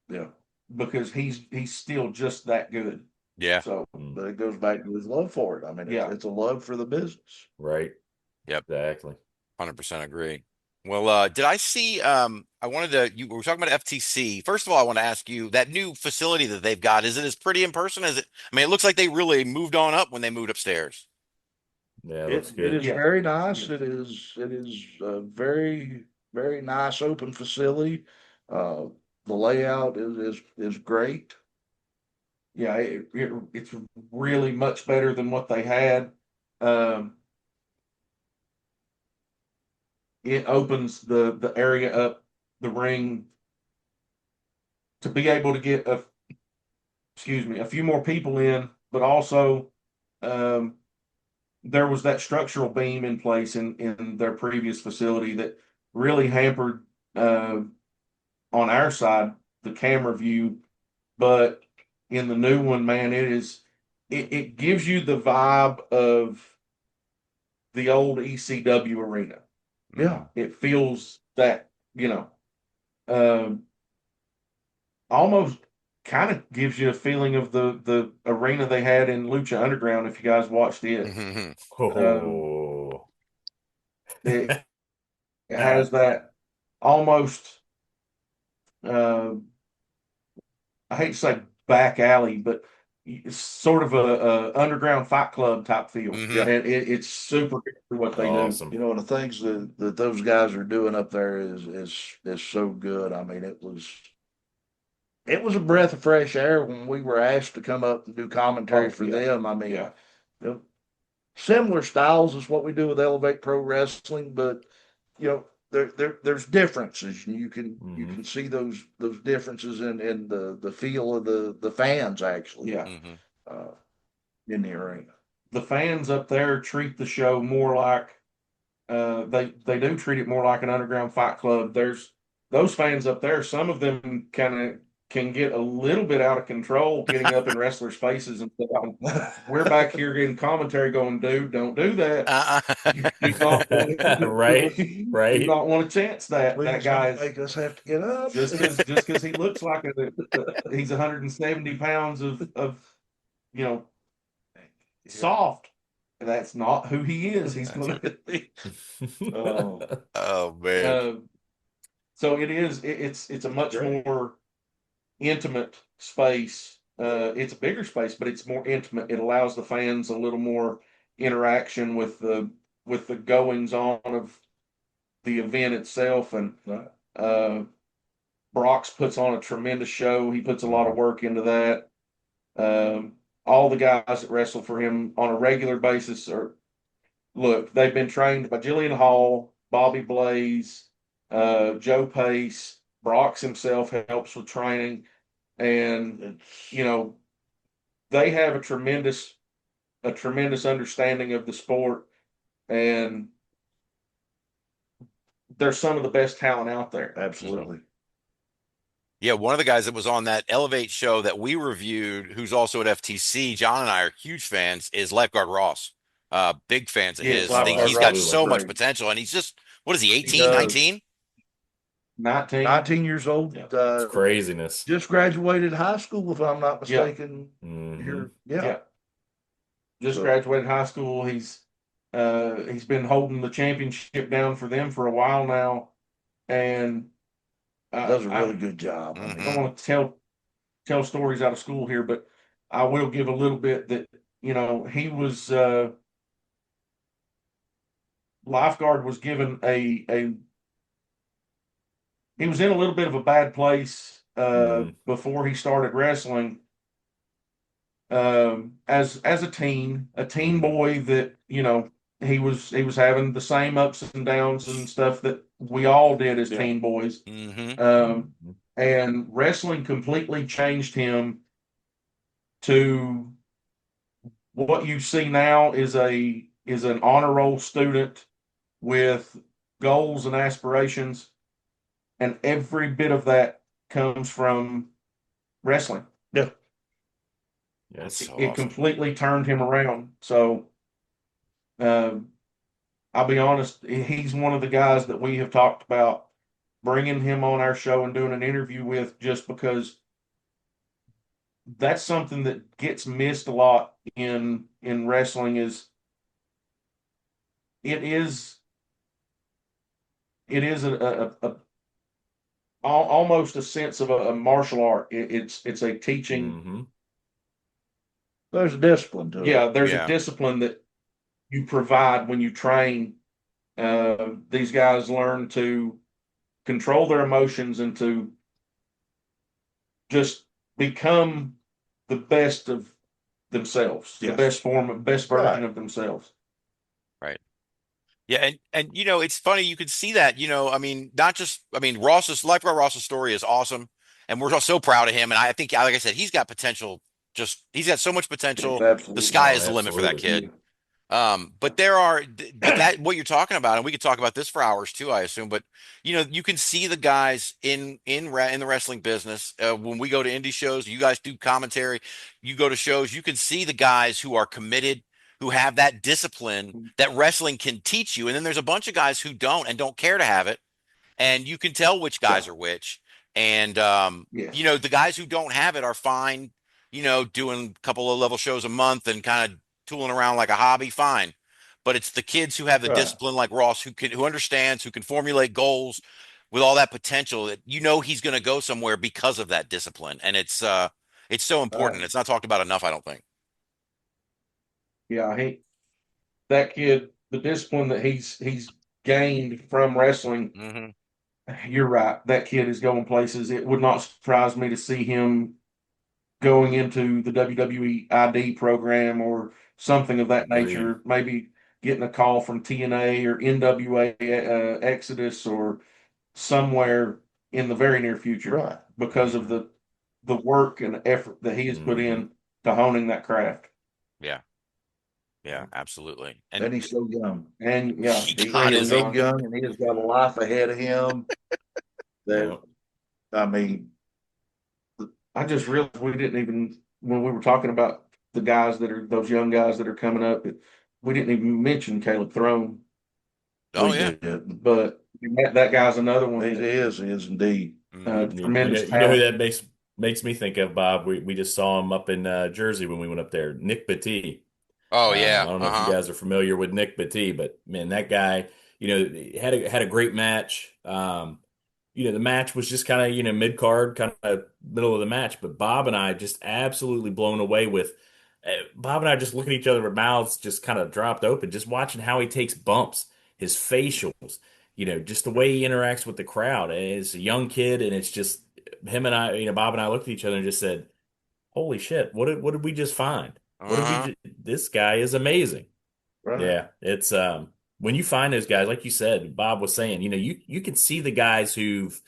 Yeah. Because he's still just that good. Yeah. So, but it goes back to his love for it. I mean, it's a love for the business. Right. Yep. Exactly. 100% agree. Well, did I see, we were talking about FTC. First of all, I want to ask you, that new facility that they've got, is it as pretty in person as it? I mean, it looks like they really moved on up when they moved upstairs. Yeah, it looks good. It is very nice. It is a very, very nice open facility. The layout is great. Yeah, it's really much better than what they had. It opens the area up, the ring, to be able to get a few more people in, but also there was that structural beam in place in their previous facility that really hampered on our side the camera view, but in the new one, man, it gives you the vibe of the old ECW arena. Yeah. It feels that, almost kind of gives you a feeling of the arena they had in Lucha Underground, if you guys watched it. Oh. It has that almost, I hate to say back alley, but it's sort of a underground fight club type feel. Mhm. And it's super good for what they Awesome. do. You know, and the things that those guys are doing up there is so good. I mean, it was a breath of fresh air when we were asked to come up and do commentary for them. I mean, similar styles is what we do with Elevate Pro Wrestling, but you know, there's differences. You can see those differences in the feel of the fans actually. Yeah. In the arena. The fans up there treat the show more like they do treat it more like an underground fight club. There's those fans up there, some of them can get a little bit out of control getting up in wrestlers' faces and stuff. We're back here getting commentary going, dude, don't do that. You not Right. You not want to chance that. Please That guy's make us have to get up. just because he looks like he's 170 pounds of soft. That's not who he is. He's going to be. Oh man. So it's a much more intimate space. It's a bigger space, but it's more intimate. It allows the fans a little more interaction with the goings on of the event itself. And Brox puts on a tremendous show. He puts a lot of work into that. All the guys that wrestle for him on a regular basis they've been trained by Jillian Hall, Bobby Blaze, Joe Pace. Brox himself helps with training, and they have a tremendous understanding of the sport, and they're some of the best talent out there. Absolutely. Yeah, one of the guys that was on that Elevate show that we reviewed, who's also at FTC, John and I are huge fans, is Lifeguard Ross. Big fans of his. I think he's got so much potential, and he's just, what is he, 18, 19? 19 years old. Yeah. It's craziness. Just graduated high school, if I'm not mistaken. Just graduated high school. He's been holding the championship down for them for a while now, and does a really good job. I don't want to tell stories out of school here, but I will give a little bit that he was Lifeguard was given he was in a little bit of a bad place before he started wrestling. As a teen boy that he was having the same ups and downs and stuff that we all did as teen boys. And wrestling completely changed him to what you see now is an honor roll student with goals and aspirations, and every bit of that comes from wrestling. Yes, it completely turned him around. So I'll be honest, he's one of the guys that we have talked about bringing him on our show and doing an interview with, just because that's something that gets missed a lot in wrestling. Is it is it is almost a sense of a martial art. It's a teaching. Mm-hmm. There's a discipline to it. Yeah, there's Yeah. a discipline that you provide when you train. These guys learn to control their emotions and to just become the best of themselves, the Yes. best version Right. of themselves. Right. Yeah, and it's funny, you could see that, I mean, not just, I mean, Lifeguard Ross's story is awesome, and we're so proud of him. And I think, like I said, he's got potential. He's got so much potential. The Absolutely. sky Oh, is the limit for that absolutely. kid. But that what you're talking about, and we could talk about this for hours too, I assume. But you can see the guys in the wrestling business. When we go to indie shows, you guys do commentary. You go to shows, you can see the guys who are committed, who have that discipline that wrestling can teach you. And then there's a bunch of guys who don't and don't care to have it, and you can tell which guys Yeah. are which. And Yes. the guys who don't have it are fine, doing a couple of level shows a month and kind of tooling around like a hobby, fine. But it's the kids who have the Right. discipline like Ross, who understands, who can formulate goals with all that potential, that he's going to go somewhere because of that discipline. And it's so important. Right. It's not talked about enough, I don't think. Yeah, that kid, the discipline that he's gained from wrestling. Mm-hmm. You're right. That kid is going places. It would not surprise me to see him going into the WWE ID program or something of that Agreed. nature. Maybe getting a call from TNA or NWA Exodus or somewhere in the very near future, Right. because of the work and effort that he has put Mhm. in to honing that craft. Yeah. Yeah, absolutely. And he's so young. And yeah, God, He is is he? so young, and he has got a life ahead of him. That I mean, I just realized we didn't even, when we were talking about the guys that are those young guys that are coming up, we didn't even mention Caleb Throne. Oh, we yeah. did. But that guy's another one. He is indeed. Mhm. Tremendous You know who talent. that makes me think of, Bob? We just saw him up in Jersey when we went up there. Nick Batty. Oh, I yeah. don't know if you Uh-huh. guys are familiar with Nick Batty, but man, that guy, had a great match. The match was just kind of, mid card, kind of middle of the match. But Bob and I just absolutely blown away with Bob and I just looking at each other with mouths just kind of dropped open, just watching how he takes bumps, his facials, just the way he interacts with the crowd. As a young kid, and it's just him and I, Bob and I looked at each other and just said, "Holy shit! What did we just find? What did we? Uh-huh. This guy is amazing." Right. Yeah, it's when you find those guys, like you said, Bob was saying, you can see the guys who've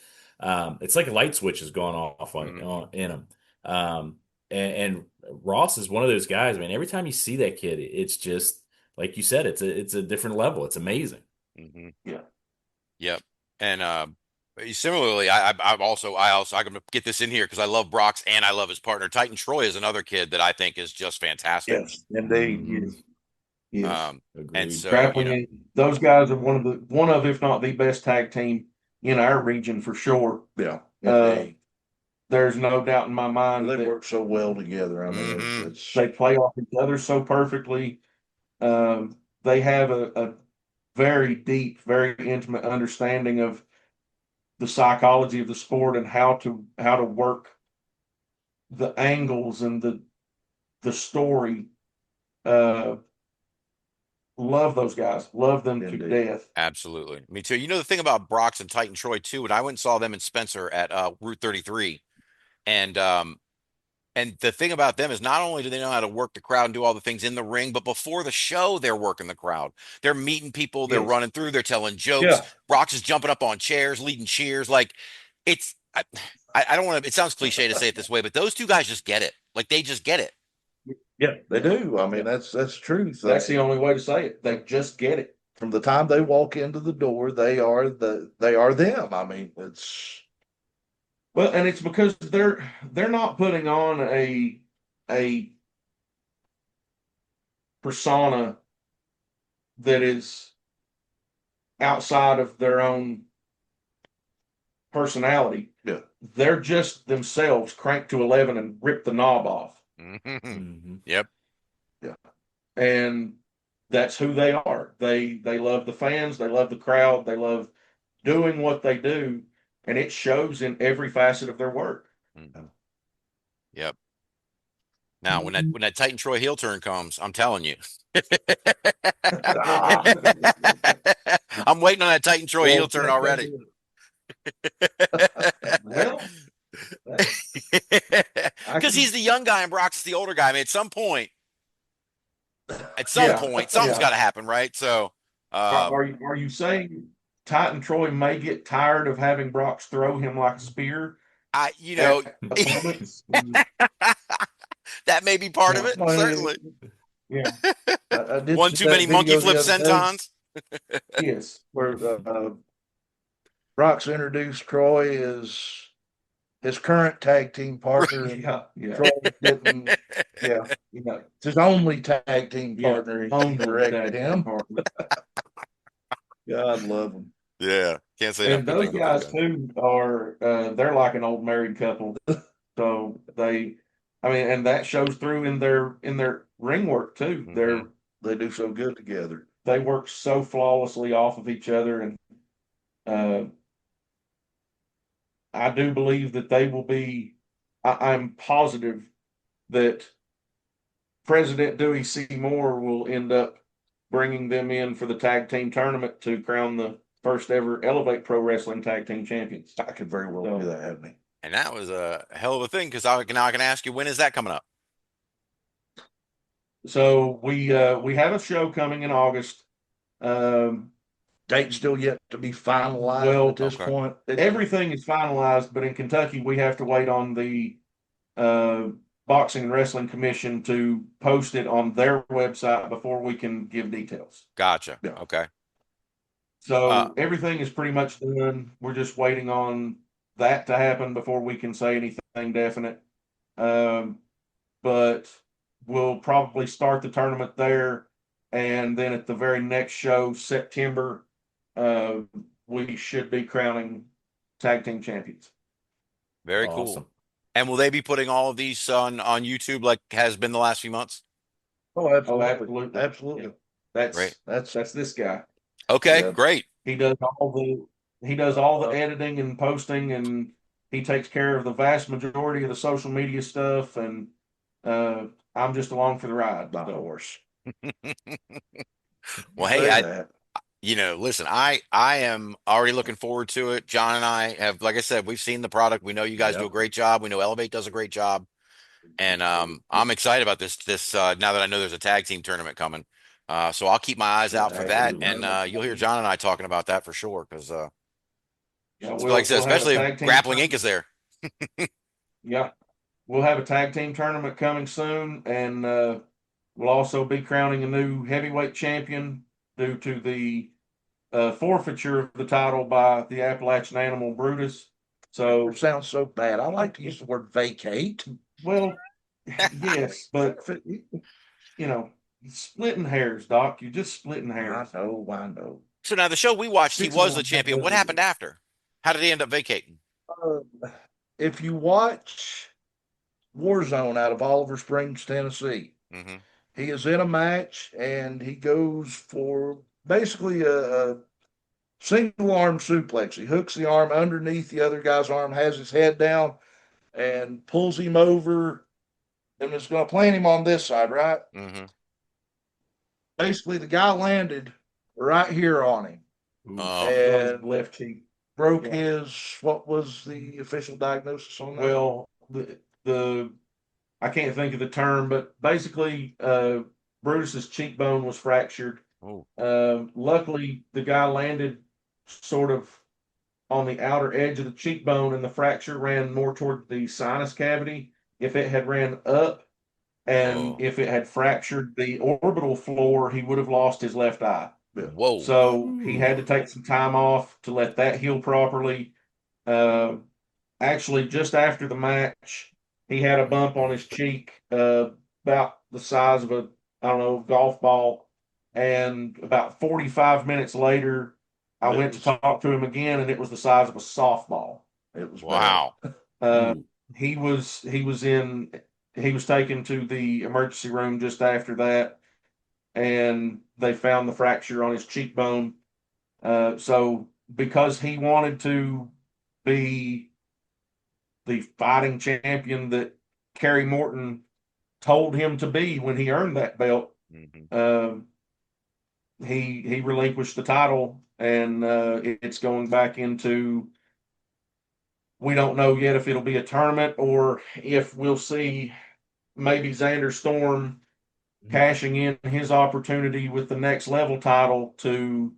it's like a light switch has gone off in them. Um, and Ross is one of those guys, man. Every time you see that kid, it's just like you said, it's a different level. It's amazing. Mm-hmm. Yeah. Yep. And similarly, I'm gonna get this in here because I love Brock's and I love his partner. Titan Troy is another kid that I think is just fantastic. Yes, indeed. Mhm. Yes. Yes. And Agreed. so Grappling, those guys are one of, if not the best tag team in our region for sure. Yeah. Uh, There's no doubt in my mind They that work so well together. I mean, Mhm. it's they play off each other so perfectly. They have a very deep, very intimate understanding of the psychology of the sport and how to work the angles and the story. Love those guys. Love them to Indeed. death. Absolutely. Me too. The thing about Brock's and Titan Troy too, and I went and saw them in Spencer at Route 33. And the thing about them is not only do they know how to work the crowd and do all the things in the ring, but before the show, they're working the crowd. They're meeting people, they're Yes. running through, they're telling jokes. Yeah. Brock's is jumping up on chairs, leading cheers. Like it's I don't want to, it sounds cliche to say it this way, but those two guys just get it. Like they just get it. Yeah, they do. I mean, that's truth. That's the only way to say it. They just get it. From the time they walk into the door, they are them. I mean, it's Well, and it's because they're not putting on a persona that is outside of their own personality. Yeah. They're just themselves cranked to 11 and rip the knob off. Yep. Yeah. And that's who they are. They love the fans, they love the crowd, they love doing what they do, and it shows in every facet of their work. Yep. Now, when that Titan Troy heel turn comes, I'm telling you, I'm waiting on that Titan Troy heel turn already. Well, because he's the young guy and Brock's the older guy. I mean, at some point, something's got to happen, right? So, are you saying Titan Troy may get tired of having Brox throw him like a spear? That may be part of it, certainly. Yeah. I did One see too that many monkey video flip the other day sentons. Yes. where Brock's introduced Troy as his current tag team partner. And Troy didn't. Yeah. It's his only tag team partner. He corrected him. God love him. Yeah, can't say And those guys too are they're like an old married couple. So and that shows through in their ring work too. They do so good together. They work so flawlessly off of each other, and I do believe that they will be. I'm positive that President Dewey C. Moore will end up bringing them in for the tag team tournament to crown the first ever Elevate Pro Wrestling Tag Team Champions. I could very well do that, hadn't he? And that was a hell of a thing, because now I can ask you, when is that coming up? So we have a show coming in August. Date still yet to be finalized at this point. Everything is finalized, but in Kentucky we have to wait on the Boxing and Wrestling Commission to post it on their website before we can give details. Gotcha. Yeah. Okay. So everything is pretty much done. We're just waiting on that to happen before we can say anything definite. But we'll probably start the tournament there, and then at the very next show, September, we should be crowning tag team champions. Very cool. And will they be putting all of these on YouTube like has been the last few months? Oh, absolutely. Absolutely. Yeah. That's this guy. Okay, great. He does all the editing and posting, and he takes care of the vast majority of the social media stuff, and I'm just along for the ride. By horse. Well, hey, listen, I am already looking forward to it. John and I have, like I said, we've seen the product. We know you guys do a great job. We know Elevate does a great job. And I'm excited about this now that I know there's a tag team tournament coming. So I'll keep my eyes out for that. And you'll hear John and I talking about that for sure. Because like I said, especially if Grappling Inc. is there. Yeah. We'll have a tag team tournament coming soon. And we'll also be crowning a new heavyweight champion due to the forfeiture of the title by the Appalachian Animal Brutus. So it sounds so bad. I like to use the word vacate. Well, yes, but splitting hairs, Doc. You're just splitting hairs. I know. So now the show we watched, he was the champion. What happened after? How did he end up vacating? If you watch Warzone out of Oliver Springs, Tennessee, he is in a match and he goes for basically a single arm suplex. He hooks the arm underneath the other guy's arm, has his head down, and pulls him over, and is going to plant him on this side, right? Basically, the guy landed right here on him. And left cheek. Broke his, what was the official diagnosis on that? Well, I can't think of the term, but basically, Brutus's cheekbone was fractured. Luckily, the guy landed sort of on the outer edge of the cheekbone, and the fracture ran more toward the sinus cavity. If it had ran up, and if it had fractured the orbital floor, he would have lost his left eye. Whoa! So he had to take some time off to let that heal properly. Actually, just after the match, he had a bump on his cheek, about the size of a golf ball. And about 45 minutes later, I went to talk to him again, and it was the size of a softball. It was Wow. He was taken to the emergency room just after that, and they found the fracture on his cheekbone. So because he wanted to be the fighting champion that Kerry Morton told him to be when he earned that belt, he relinquished the title, and it's going back into. We don't know yet if it'll be a tournament or if we'll see maybe Xander Storm cashing in his opportunity with the next level title to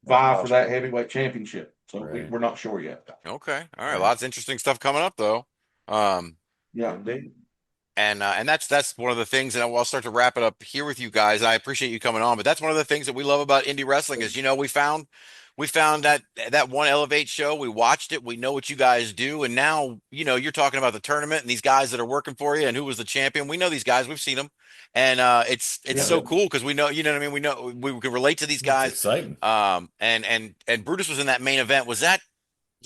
vie for that heavyweight championship. So we're not sure yet. Okay. All right. Lots of interesting stuff coming up, though. Yeah, indeed. And that's one of the things, and I'll start to wrap it up here with you guys. I appreciate you coming on, but that's one of the things that we love about indie wrestling is, we found that one Elevate show. We watched it. We know what you guys do, and now you're talking about the tournament and these guys that are working for you and who was the champion. We know these guys. We've seen them, and it's so cool because we know, what I mean. We know we can relate to these guys. It's exciting. And Brutus was in that main event. Was that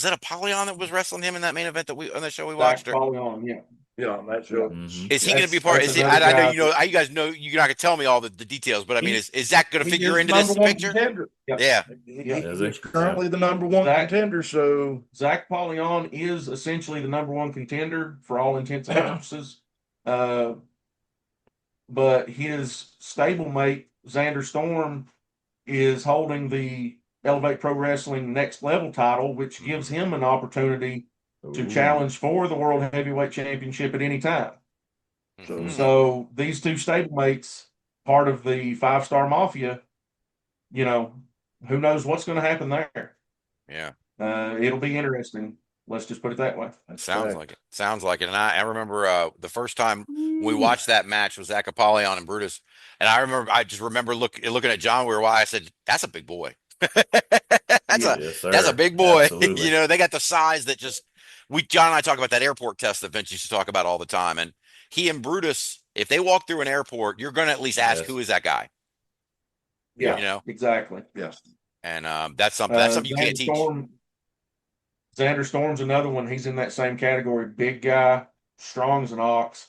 Apollyon that was wrestling him in that main event that we on the show we watched? Apollyon, yeah. Yeah, that's sure. Is he going to be part? Is he? I know you guys know you're not going to tell me all the details, but I mean, is Zach going to figure into this picture? Contender. Yeah. He's currently the number one contender. So Zach Apollyon is essentially the number one contender for all intents and purposes. But his stablemate Xander Storm is holding the Elevate Pro Wrestling Next Level title, which gives him an opportunity to challenge for the World Heavyweight Championship at any time. So these two stablemates, part of the 5-Star Mafia, who knows what's going to happen there. Yeah. It'll be interesting. Let's just put it that way. Sounds like it. And I remember the first time we watched that match was Zach Apollyon and Brutus. And I just remember looking at John. I said, that's a big boy. That's a big boy. Absolutely. They got the size that just John and I talk about that airport test that Vince used to talk about all the time. And he and Brutus, if they walk through an airport, you're going to at least ask, who is that guy? Yeah, exactly. Yes. And that's something you can't teach. Xander Storm's another one. He's in that same category. Big guy, strong as an ox.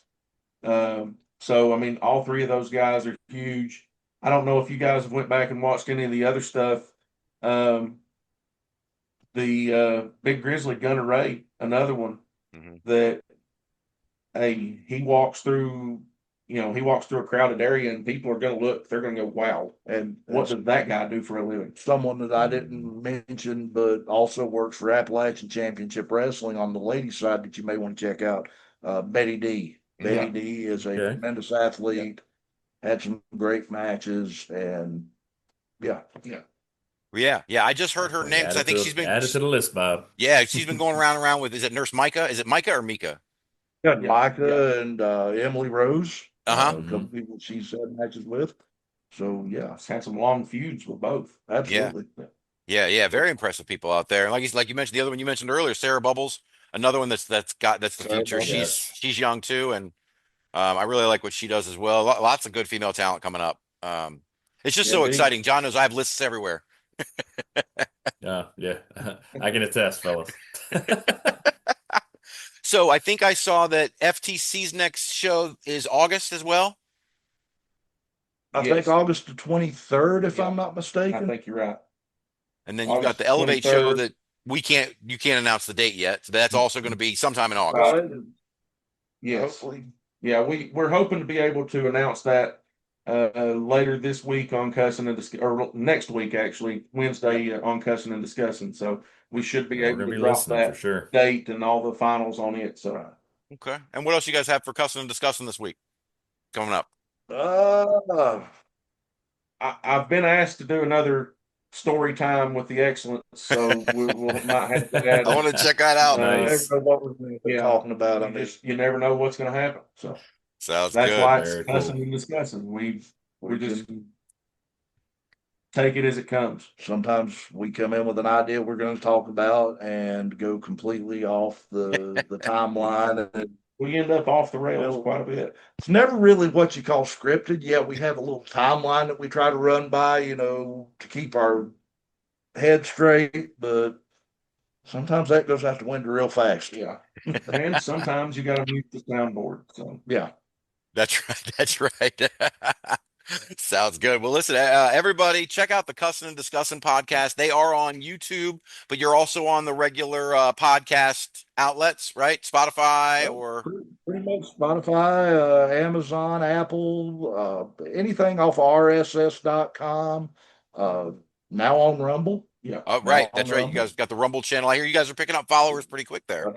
So, I mean, all three of those guys are huge. I don't know if you guys have went back and watched any of the other stuff. The Big Grizzly, Gunner Ray, another one that he walks through, he walks through a crowded area and people are going to look, they're going to go, wow. And what does that guy do for a living? Someone that I didn't mention, but also works for Appalachian Championship Wrestling on the ladies side that you may want to check out, Betty D. Betty D is a tremendous athlete, had some great matches, and yeah. I just heard her name because I think she's been added to the list, Bob. Yeah, she's been going around with. Is it Nurse Micah? Is it Micah or Mika? Micah and Emily Rose. A couple people she's had matches with. So she's had some long feuds with both. Absolutely. Yeah. Very impressive people out there. Like you mentioned, the other one you mentioned earlier, Sarah Bubbles, another one that's the future. She's young too, and I really like what she does as well. Lots of good female talent coming up. It's just so exciting. John knows I have lists everywhere. Yeah, I can attest, fellas. So I think I saw that FTC's next show is August as well. I think August the 23rd, if I'm not mistaken. I think you're right. And then you've got the Elevate 23rd. Show that you can't announce the date yet. So that's also going to be sometime in August. Yes. Hopefully. Yeah, we're hoping to be able to announce that later this week on Cussin and Discussin, or next week actually, Wednesday on Cussin and Discussin. So we should be able to drop that date and all the finals on it. So okay. And what else you guys have for Cussin and Discussin this week coming up? I've been asked to do another story time with the Excellence, so we'll might have to add. I want to check that out. Nice. What we're talking about. You never know what's going to happen. So sounds that's good. why it's Cussin and Discussin. We just take it as it comes. Sometimes we come in with an idea we're going to talk about and go completely off the timeline, and we end up off the rails quite a bit. It's never really what you call scripted. Yeah, we have a little timeline that we try to run by, to keep our head straight, but sometimes that goes out the window real fast. Yeah. And sometimes you got to mute the soundboard. So Yeah. That's right. That's right. Sounds good. Well, listen, everybody, check out the Cussin and Discussin podcast. They are on YouTube, but you're also on the regular podcast outlets, right? Spotify Well, or pretty much Spotify, Amazon, Apple, anything off RSS.com. Uh, now on Rumble. Yeah. oh, right. Now That's on right. You Rumble. guys got the Rumble channel. I hear you guys are picking up followers pretty quick there.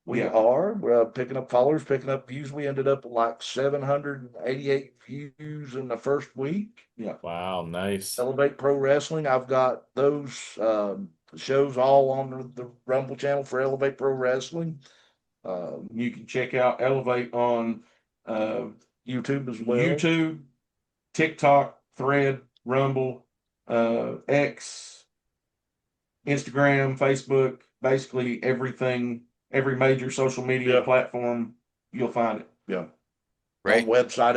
We Yeah. are. We're picking up followers, picking up views. We ended up with like 788 views in the first week. yeah. Wow, nice. Elevate Pro Wrestling. I've got those shows all on the Rumble channel for Elevate Pro Wrestling. You can check out Elevate on YouTube as well. YouTube, TikTok, Thread, Rumble, X, Instagram, Facebook, basically everything, every major social media Yeah. platform, you'll find it. Yeah. Right. On website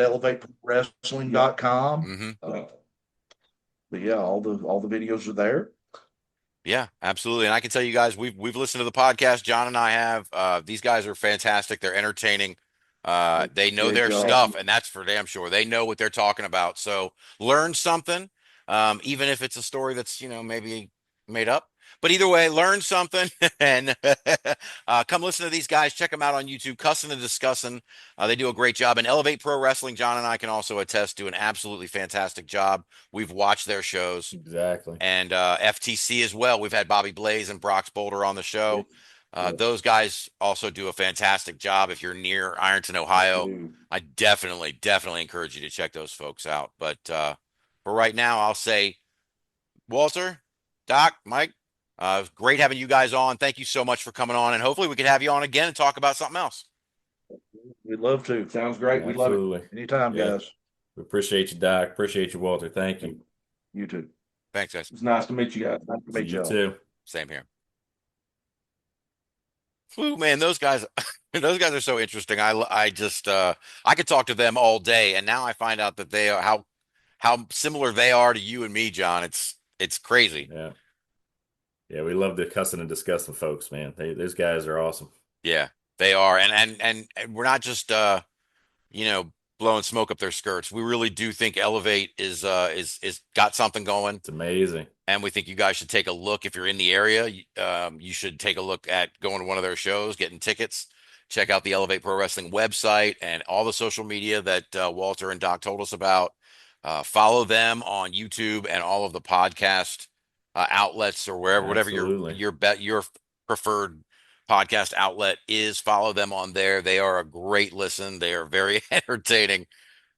elevatewrestling.com. Mm-hmm. But yeah, all the videos are there. Yeah, absolutely. And I can tell you guys, we've listened to the podcast. John and I have. These guys are fantastic. They're entertaining. They know Great their job. stuff, and that's for damn sure. They know what they're talking about. So learn something, even if it's a story that's, maybe made up. But either way, learn something and come listen to these guys. Check them out on YouTube, Cussin and Discussin. They do a great job. And Elevate Pro Wrestling, John and I can also attest, do an absolutely fantastic job. We've watched their shows. Exactly. And FTC as well. We've had Bobby Blaze and Brox Boulder on the show. Yeah. Those guys also do a fantastic job. If you're near Ironton, Ohio, I definitely encourage you to check those folks out. But for right now, I'll say, Walter, Doc, Mike, great having you guys on. Thank you so much for coming on. And hopefully we can have you on again and talk about something else. We'd love to. Sounds great. We love it. Absolutely. Anytime, Yeah. guys. We appreciate you, Doc. Appreciate you, Walter. Thank you. You too. Thanks, guys. It's nice to meet you guys. Nice to meet You y'all. too. Same here. Ooh, man, those guys, those guys are so interesting. I just, I could talk to them all day, and now I find out that they are how similar they are to you and me, John. It's crazy. Yeah. Yeah, we love the Cussin and Discussin folks, man. Those guys are awesome. Yeah, they are, and we're not just blowing smoke up their skirts. We really do think Elevate is got something going. It's amazing. And we think you guys should take a look. If you're in the area, you should take a look at going to one of their shows, getting tickets. Check out the Elevate Pro Wrestling website and all the social media that Walter and Doc told us about. Follow them on YouTube and all of the podcast outlets or wherever, Absolutely. whatever your preferred podcast outlet is. Follow them on there. They are a great listen. They are very entertaining,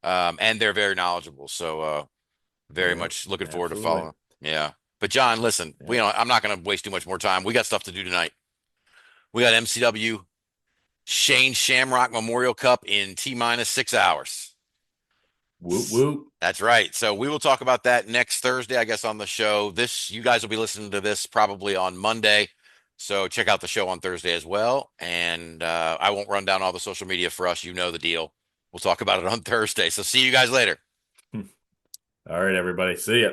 and they're very knowledgeable. So very much looking forward to Absolutely. following. Yeah. But John, listen, I'm not going to waste too much more time. We got stuff to do tonight. We got MCW Shane Shamrock Memorial Cup in T-minus 6 hours. Whoop, whoop. That's right. So we will talk about that next Thursday, I guess, on the show. You guys will be listening to this probably on Monday. So check out the show on Thursday as well. And I won't run down all the social media for us. You know the deal. We'll talk about it on Thursday. So see you guys later. All right, everybody. See ya.